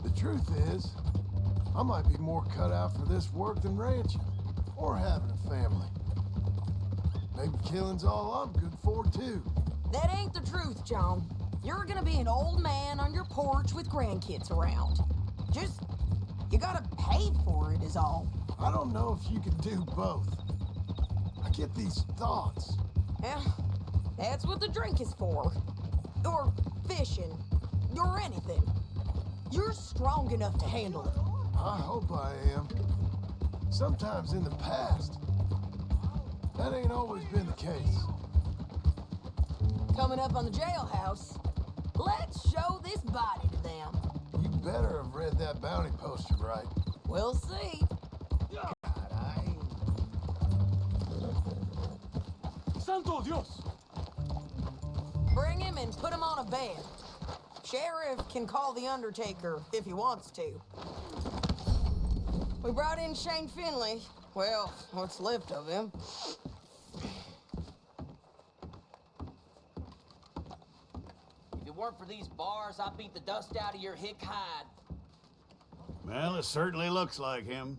Speaker 1: The truth is, I might be more cut out for this work than ranching. Or having a family. Maybe killing's all I'm good for, too.
Speaker 7: That ain't the truth, John. You're gonna be an old man on your porch with grandkids around. Just, you gotta pay for it is all.
Speaker 1: I don't know if you can do both. I get these thoughts.
Speaker 7: Yeah, that's what the drink is for. Or fishing. Or anything. You're strong enough to handle it.
Speaker 1: I hope I am. Sometimes in the past, that ain't always been the case.
Speaker 7: Coming up on the jailhouse, let's show this body to them.
Speaker 1: You better have read that bounty poster right.
Speaker 7: We'll see.
Speaker 2: Santo Dios!
Speaker 7: Bring him and put him on a bed. Sheriff can call the Undertaker if he wants to. We brought in Shane Finley. Well, what's left of him.
Speaker 11: it weren't for these bars, I'd beat the dust out of your hick hide.
Speaker 12: Well, it certainly looks like him.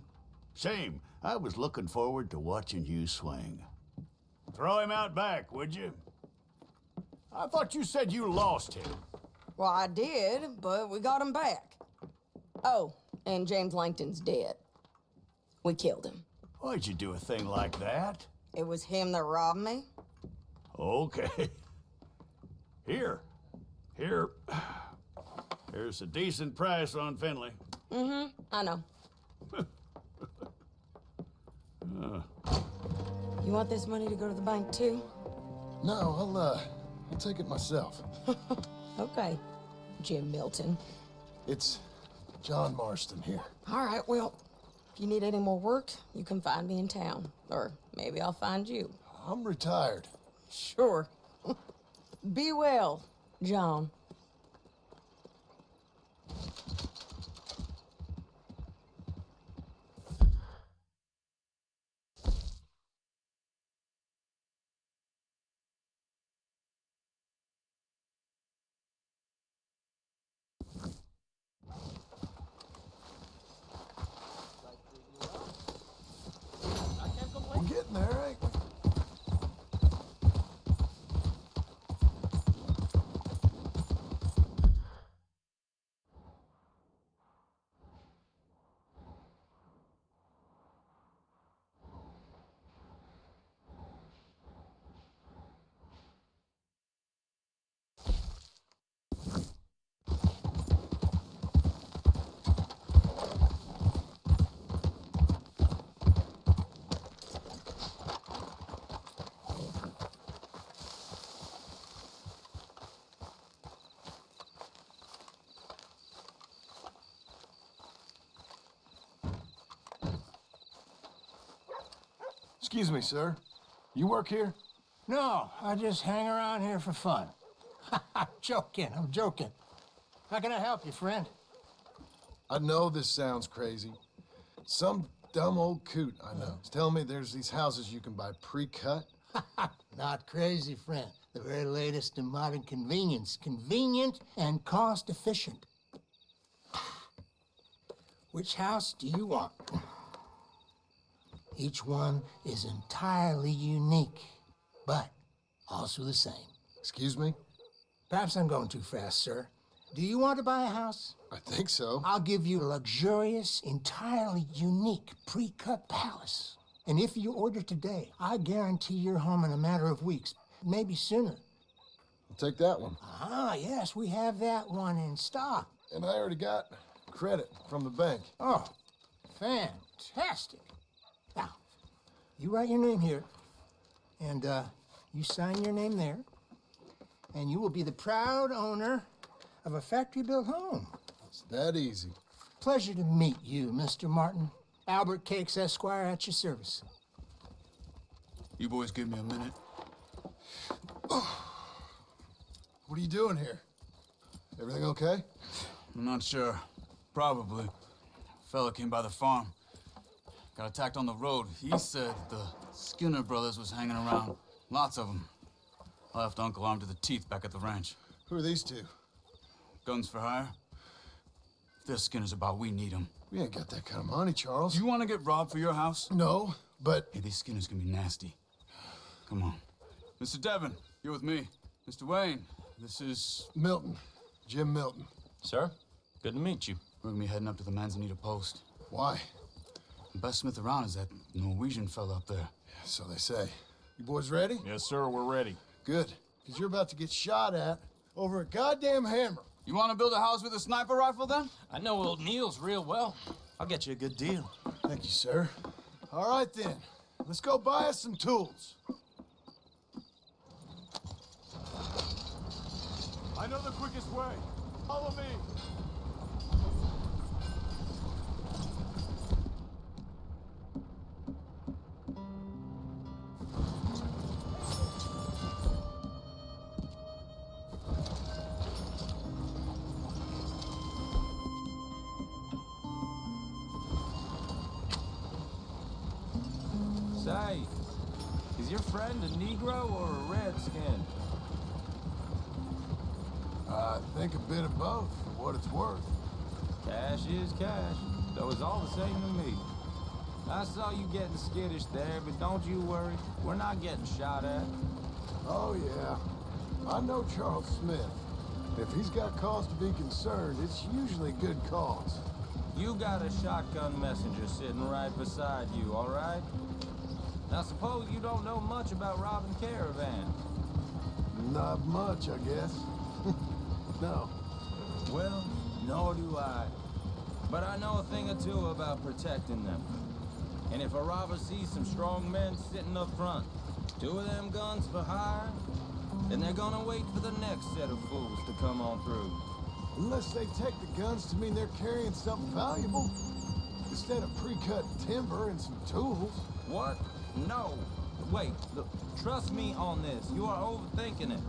Speaker 12: Shame. I was looking forward to watching you swing. Throw him out back, would you? I thought you said you lost him.
Speaker 7: Well, I did, but we got him back. Oh, and James Langton's dead. We killed him.
Speaker 12: Why'd you do a thing like that?
Speaker 7: It was him that robbed me.
Speaker 12: Okay. Here. Here's a decent price on Finley.
Speaker 7: Mm-hmm, I know. You want this money to go to the bank, too?
Speaker 1: No, I'll take it myself.
Speaker 7: Okay, Jim Milton.
Speaker 1: It's John Marston here.
Speaker 7: All right, well, if you need any more work, you can find me in town. Or maybe I'll find you.
Speaker 1: I'm retired.
Speaker 7: Sure. Be well, John.
Speaker 1: We're getting there, ain't we? Excuse me, sir. You work here?
Speaker 6: No, I just hang around here for fun. I'm joking. How can I help you, friend?
Speaker 1: I know this sounds crazy. Some dumb old coot I know is telling me there's these houses you can buy pre-cut.
Speaker 6: Not crazy, friend. The very latest in modern convenience. Convenient and cost efficient. Which house do you want? Each one is entirely unique, but also the same.
Speaker 1: Excuse me?
Speaker 6: Perhaps I'm going too fast, sir. Do you want to buy a house?
Speaker 1: I think so.
Speaker 6: I'll give you a luxurious, entirely unique pre-cut palace. And if you order today, I guarantee you're home in a matter of weeks, maybe sooner.
Speaker 1: I'll take that one.
Speaker 6: Ah, yes, we have that one in stock.
Speaker 1: And I already got credit from the bank.
Speaker 6: Oh, fantastic. Now, you write your name here, and you sign your name there, and you will be the proud owner of a factory-built home.
Speaker 1: It's that easy.
Speaker 6: Pleasure to meet you, Mr. Martin. Albert Cakes, Esquire, at your service.
Speaker 9: You boys give me a minute.
Speaker 1: What are you doing here? Everything okay?
Speaker 9: I'm not sure. Probably. Fella came by the farm. Got attacked on the road. He said the Skinner brothers was hanging around. Lots of them. I left Uncle armed to the teeth back at the ranch.
Speaker 1: Who are these two?
Speaker 9: Guns for hire. If they're Skinner's about, we need them.
Speaker 1: We ain't got that kind of money, Charles.
Speaker 9: Do you want to get robbed for your house?
Speaker 1: No, but...
Speaker 9: Hey, these Skinners can be nasty. Come on. Mr. Devon, you're with me. Mr. Wayne, this is...
Speaker 1: Milton. Jim Milton.
Speaker 3: Sir, good to meet you.
Speaker 9: We're gonna be heading up to the Manzanita post.
Speaker 1: Why?
Speaker 9: The best smith around is that Norwegian fella up there.
Speaker 1: So they say. You boys ready?
Speaker 5: Yes, sir, we're ready.
Speaker 1: Good. Because you're about to get shot at over a goddamn hammer.
Speaker 9: You want to build a house with a sniper rifle, then?
Speaker 3: I know old Neil's real well. I'll get you a good deal.
Speaker 1: Thank you, sir. All right, then. Let's go buy us some tools.
Speaker 5: I know the quickest way. Follow me.
Speaker 3: Say, is your friend a Negro or a Redskin?
Speaker 1: I think a bit of both, for what it's worth.
Speaker 4: Cash is cash, though it's all the same to me. I saw you getting skittish there, but don't you worry. We're not getting shot at.
Speaker 1: Oh, yeah. I know Charles Smith. If he's got cause to be concerned, it's usually good cause.
Speaker 4: You got a shotgun messenger sitting right beside you, all right? Now, suppose you don't know much about robbing caravans.
Speaker 1: Not much, I guess. No.
Speaker 4: Well, nor do I. But I know a thing or two about protecting them. And if a robber sees some strong men sitting up front, 2 of them guns for hire, then they're gonna wait for the next set of fools to come on through.
Speaker 1: Unless they take the guns to mean they're carrying something valuable. Instead of pre-cut timber and some tools.
Speaker 4: What? No. Wait, look, trust me on this. You are overthinking it.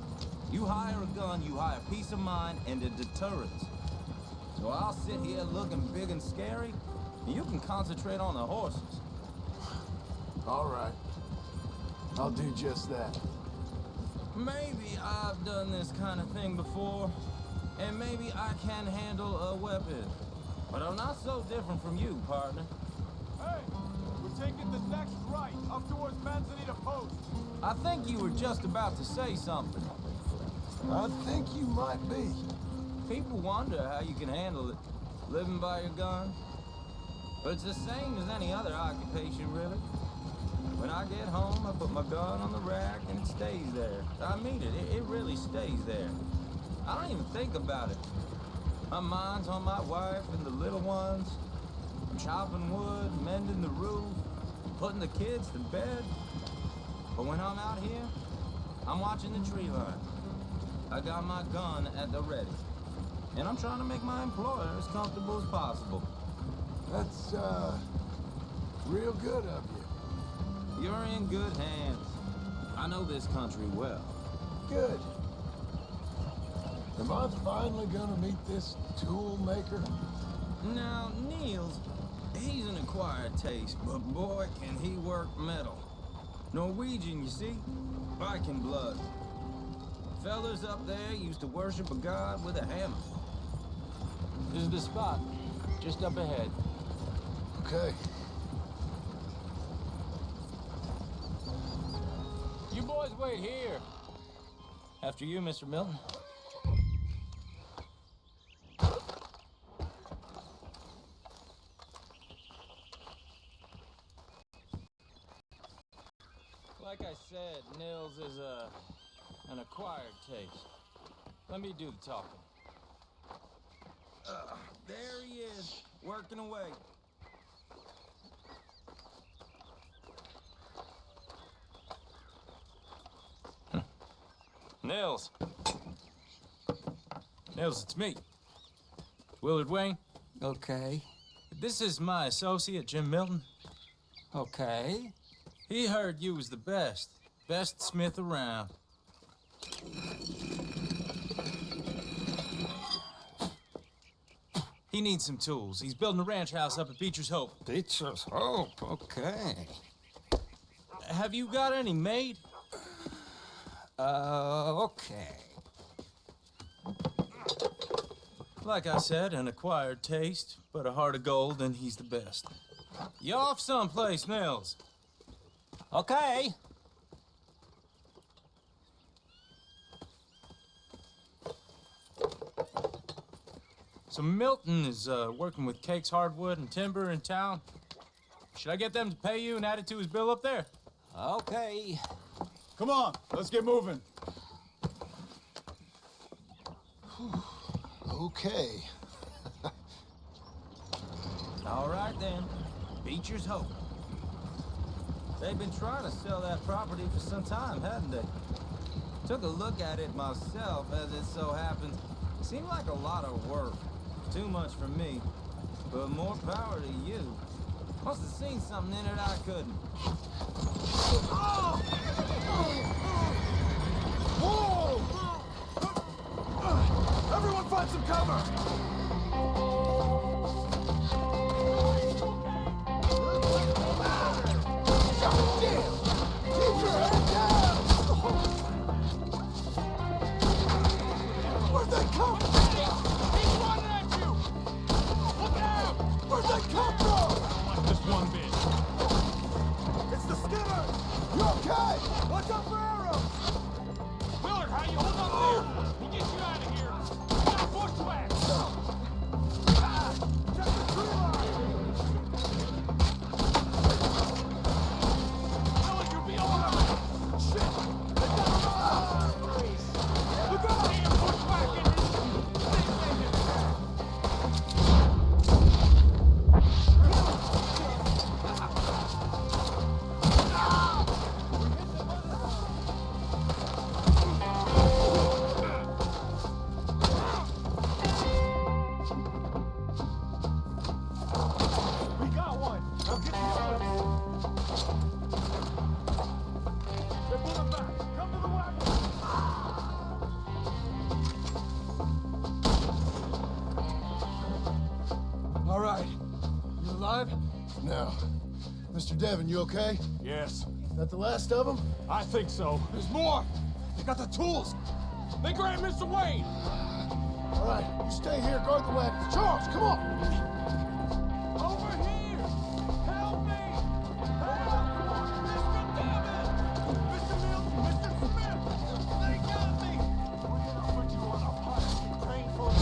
Speaker 4: You hire a gun, you hire peace of mind and a deterrence. So I'll sit here looking big and scary, and you can concentrate on the horses.
Speaker 1: All right. I'll do just that.
Speaker 4: Maybe I've done this kind of thing before, and maybe I can handle a weapon. But I'm not so different from you, partner.
Speaker 6: Hey, we're taking the next right, up towards Manzanita Post.
Speaker 4: I think you were just about to say something.
Speaker 1: I think you might be.
Speaker 4: People wonder how you can handle it, living by your gun. But it's the same as any other occupation, really. When I get home, I put my gun on the rack and it stays there. I mean it, it really stays there. I don't even think about it. My mind's on my wife and the little ones. I'm chopping wood, mending the roof, putting the kids to bed. But when I'm out here, I'm watching the tree line. I got my gun at the ready. And I'm trying to make my employer as comfortable as possible.
Speaker 1: That's, real good of you.
Speaker 4: You're in good hands. I know this country well.
Speaker 1: Good. Am I finally gonna meet this tool maker?
Speaker 4: Now, Niels, he's an acquired taste, but boy, can he work metal. Norwegian, you see? Viking blood. Fellas up there used to worship a god with a hammer. This is the spot, just up ahead.
Speaker 1: Okay.
Speaker 4: You boys wait here. After you, Mr. Milton. Like I said, Nils is an acquired taste. Let me do the talking. There he is, working away. Nils. Nils, it's me. Willard Wayne.
Speaker 6: Okay.
Speaker 4: This is my associate, Jim Milton.
Speaker 6: Okay.
Speaker 4: He heard you was the best. Best smith around. He needs some tools. He's building a ranch house up at Beecher's Hope.
Speaker 6: Beecher's Hope, okay.
Speaker 4: Have you got any made?
Speaker 6: Okay.
Speaker 4: Like I said, an acquired taste, but a heart of gold, and he's the best. You off someplace, Nils?
Speaker 6: Okay.
Speaker 4: So Milton is working with Cake's Hardwood and Timber in town. Should I get them to pay you and add it to his bill up there?
Speaker 6: Okay.
Speaker 9: Come on, let's get moving.
Speaker 1: Okay.
Speaker 4: All right then, Beecher's Hope. They've been trying to sell that property for some time, hadn't they? Took a look at it myself, as it so happens. Seemed like a lot of work. Too much for me, but more power to you. Must have seen something in it I couldn't.
Speaker 1: Whoa! Everyone find some cover! Damn! Keep your head down! Where'd they come All right. You alive? No. Mr. Devon, you okay?
Speaker 6: Yes,
Speaker 1: Is that the last of them?
Speaker 6: I think so.
Speaker 4: There's more! They got the tools! They grabbed Mr. Wayne!
Speaker 1: All right, you stay here, guard the wagons. Charles, come on!
Speaker 4: Over here! Help me! Help! Mr. Devon! Mr. Milton! Mr. Smith! They got me! We're gonna put you on a pilot train for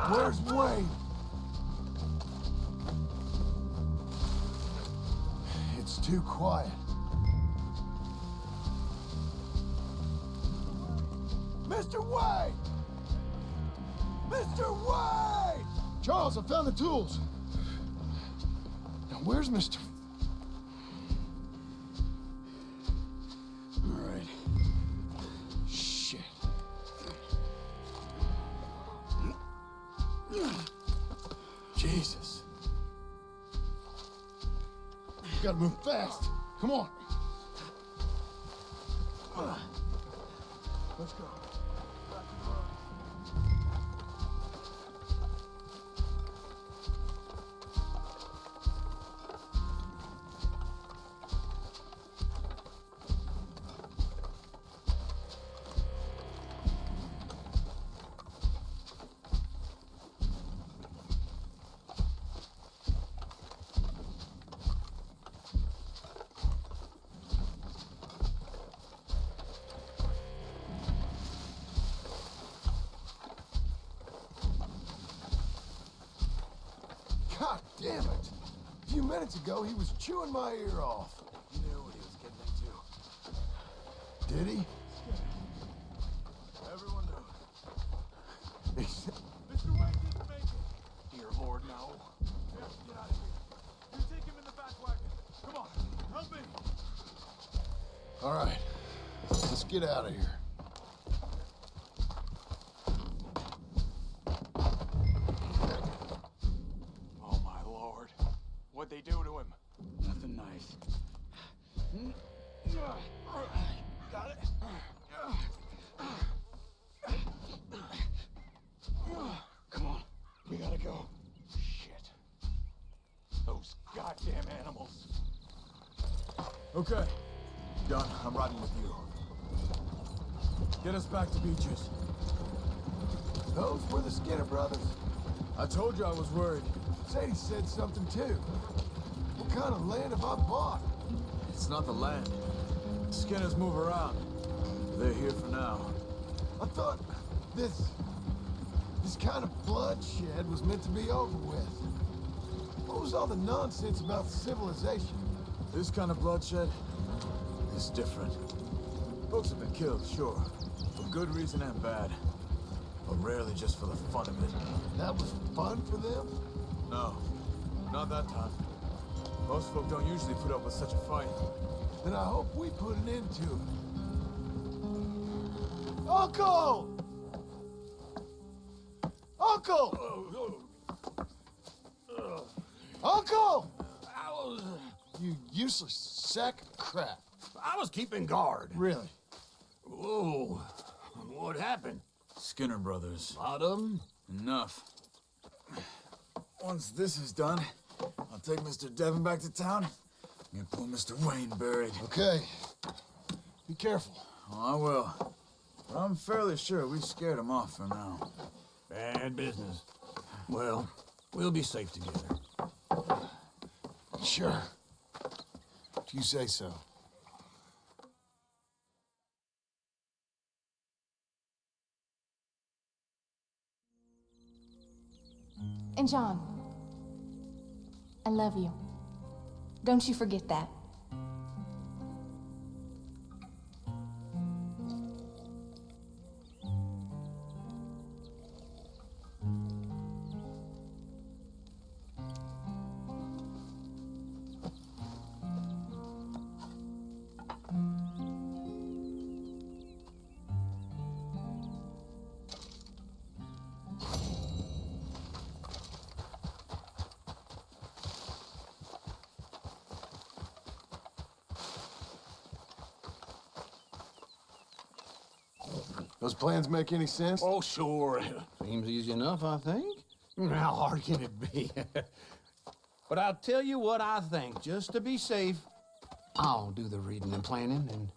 Speaker 1: Where's Wayne? It's too quiet. Mr. Wayne! Mr. Wayne! Charles, I found the tools. Now, where's Mr. All right. Shit. Jesus. Gotta move fast. Come on. Let's go. God damn it! A few minutes ago, he was chewing my ear off.
Speaker 2: He knew what he was getting into.
Speaker 1: Did he?
Speaker 2: Everyone knew.
Speaker 4: Mr. Wayne didn't make it.
Speaker 2: Dear Lord, no.
Speaker 4: Yeah, get out of here. You take him in the back wagon. Come on, help me.
Speaker 1: All right, let's get out of here.
Speaker 2: Oh, my Lord. What'd they do to him?
Speaker 9: Nothing nice.
Speaker 2: Got it?
Speaker 9: Come on.
Speaker 2: We gotta go. Shit. Those goddamn animals.
Speaker 1: Okay. Done. I'm riding with you. Get us back to Beaches. Those were the Skinner brothers. I told you I was worried. Sadie said something too. What kind of land have I bought? It's not the land. Skinners move around. They're here for now. I thought this kind of bloodshed was meant to be over with. What was all the nonsense about civilization? This kind of bloodshed is different. Folks have been killed, sure. For good reason and bad.
Speaker 9: but rarely just for the fun of it.
Speaker 1: That was fun for them?
Speaker 9: No, not that time. Most folk don't usually put up with such a fight.
Speaker 1: Then I hope we put an end to it. Uncle! Uncle! Uncle! You useless sack of crap.
Speaker 8: I was keeping guard.
Speaker 1: Really?
Speaker 8: Whoa. What happened?
Speaker 9: Skinner brothers.
Speaker 8: A lot of them?
Speaker 9: Enough. Once this is done, I'll take Mr. Devon back to town and get poor Mr. Wayne buried.
Speaker 1: Okay. Be careful.
Speaker 9: Oh, I will. But I'm fairly sure we scared him off for now.
Speaker 8: Bad business. Well, we'll be safe together.
Speaker 1: Sure. If you say so.
Speaker 13: And John, I love you. Don't you forget that.
Speaker 1: Those plans make any sense?
Speaker 8: Oh, sure. Seems easy enough, I think. How hard can it be? But I'll tell you what I think. Just to be safe, I'll do the reading and planning, and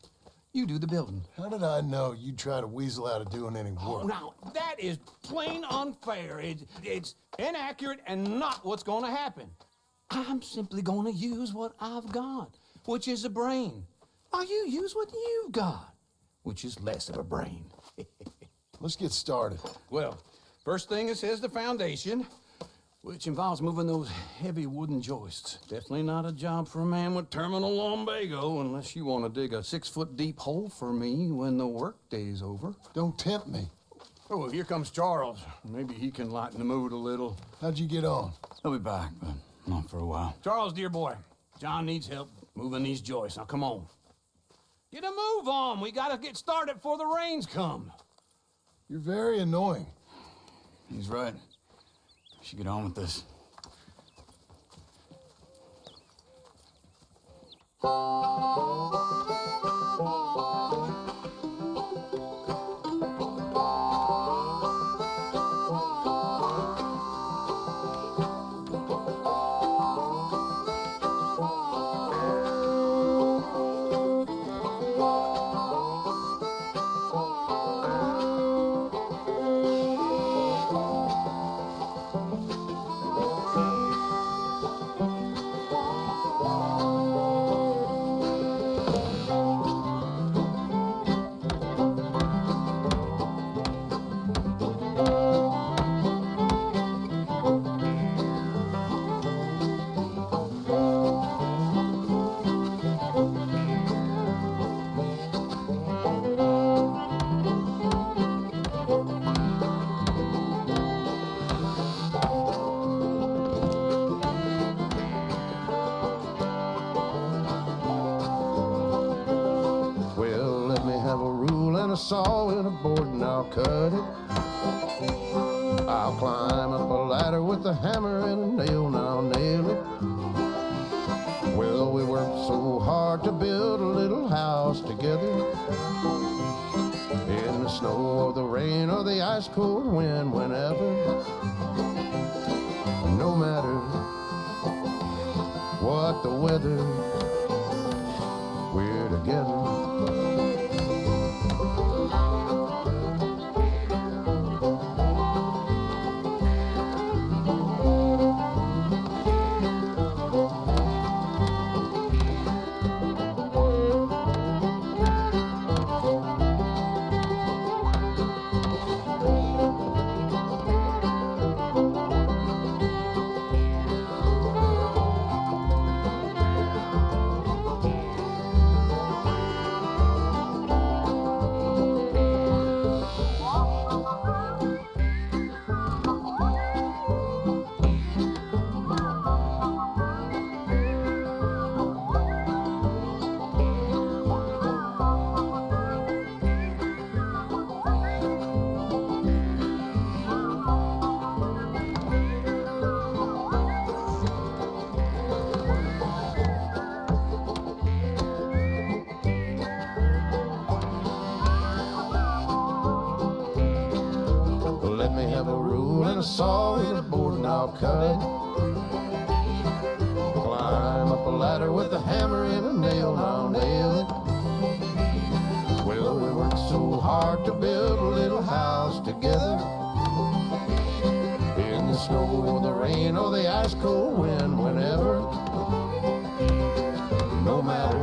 Speaker 8: you do the building.
Speaker 1: How did I know you'd try to weasel out of doing any work?
Speaker 8: Oh, now, that is plain unfair. It's inaccurate and not what's going to happen. I'm simply going to use what I've got, which is a brain. While you use what you've got, which is less of a brain.
Speaker 1: Let's get started.
Speaker 8: Well, first thing it says the foundation, which involves moving those heavy wooden joists. Definitely not a job for a man with terminal lumbago unless you want to dig a 6-foot deep hole for me when the workday's over.
Speaker 1: Don't tempt me.
Speaker 8: Oh, here comes Charles. Maybe he can lighten the mood a little.
Speaker 1: How'd you get on?
Speaker 9: He'll be back, but not for a while.
Speaker 8: Charles, dear boy, John needs help moving these joists. Now, come on. Get a move on. We gotta get started before the rains come.
Speaker 1: You're very annoying.
Speaker 9: He's right. We should get on with this.
Speaker 14: Saw and a board and I'll cut it. I'll climb up a ladder with a hammer and a nail and I'll nail it. Well, we worked so hard to build a little house together. In the snow or the rain or the ice cold wind, whenever. No matter what the weather, we're together. saw in a board and I'll cut it. Climb up a ladder with a hammer and a nail and I'll nail it. Well, we worked so hard to build a little house together. In the snow or the rain or the ice cold wind, whenever. No matter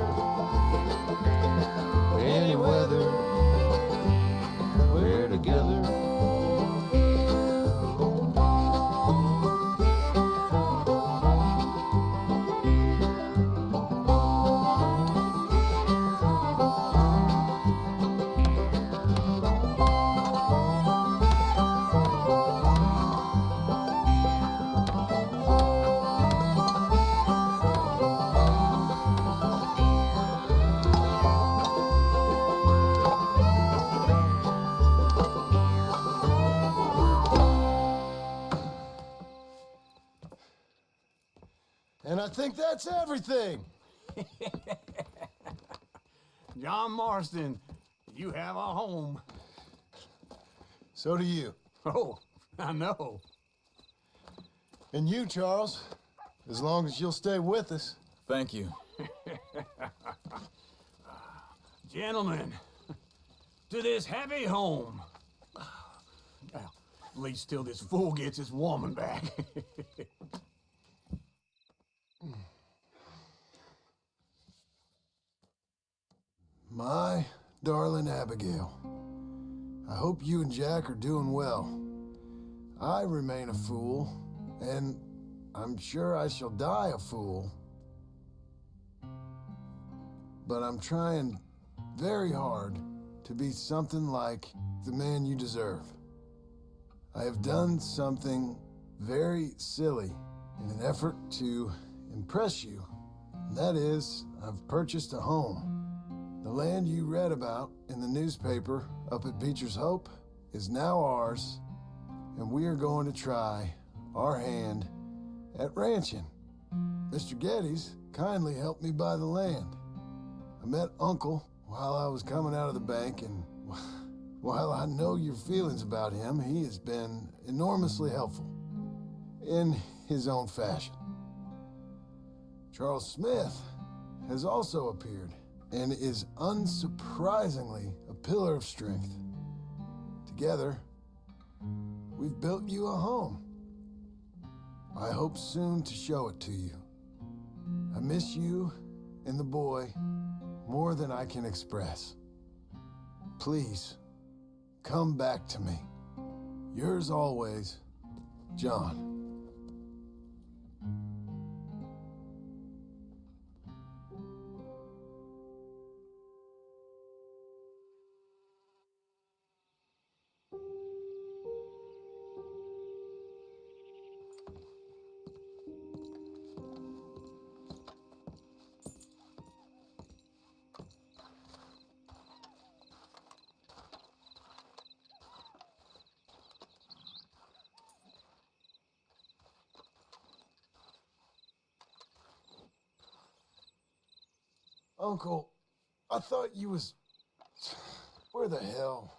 Speaker 14: any weather, we're together.
Speaker 1: And I think that's everything.
Speaker 6: John Marston, you have a home.
Speaker 1: So do you.
Speaker 6: Oh, I know.
Speaker 1: And you, Charles, as long as you'll stay with us.
Speaker 9: Thank you.
Speaker 6: Gentlemen, to this happy home. Well, at least till this fool gets his woman back.
Speaker 1: My darling Abigail, I hope you and Jack are doing well. I remain a fool, and I'm sure I shall die a fool. But I'm trying very hard to be something like the man you deserve. I have done something very silly in an effort to impress you. And that is, I've purchased a home. The land you read about in the newspaper up at Beecher's Hope is now ours, and we are going to try our hand at ranching. Mr. Geddes kindly helped me buy the land. I met Uncle while I was coming out of the bank, and while I know your feelings about him, he has been enormously helpful in his own fashion. Charles Smith has also appeared and is unsurprisingly a pillar of strength. Together, we've built you a home. I hope soon to show it to you. I miss you and the boy more than I can express. Please, come back to me. Yours always, John. Uncle, I thought you was... Where the hell?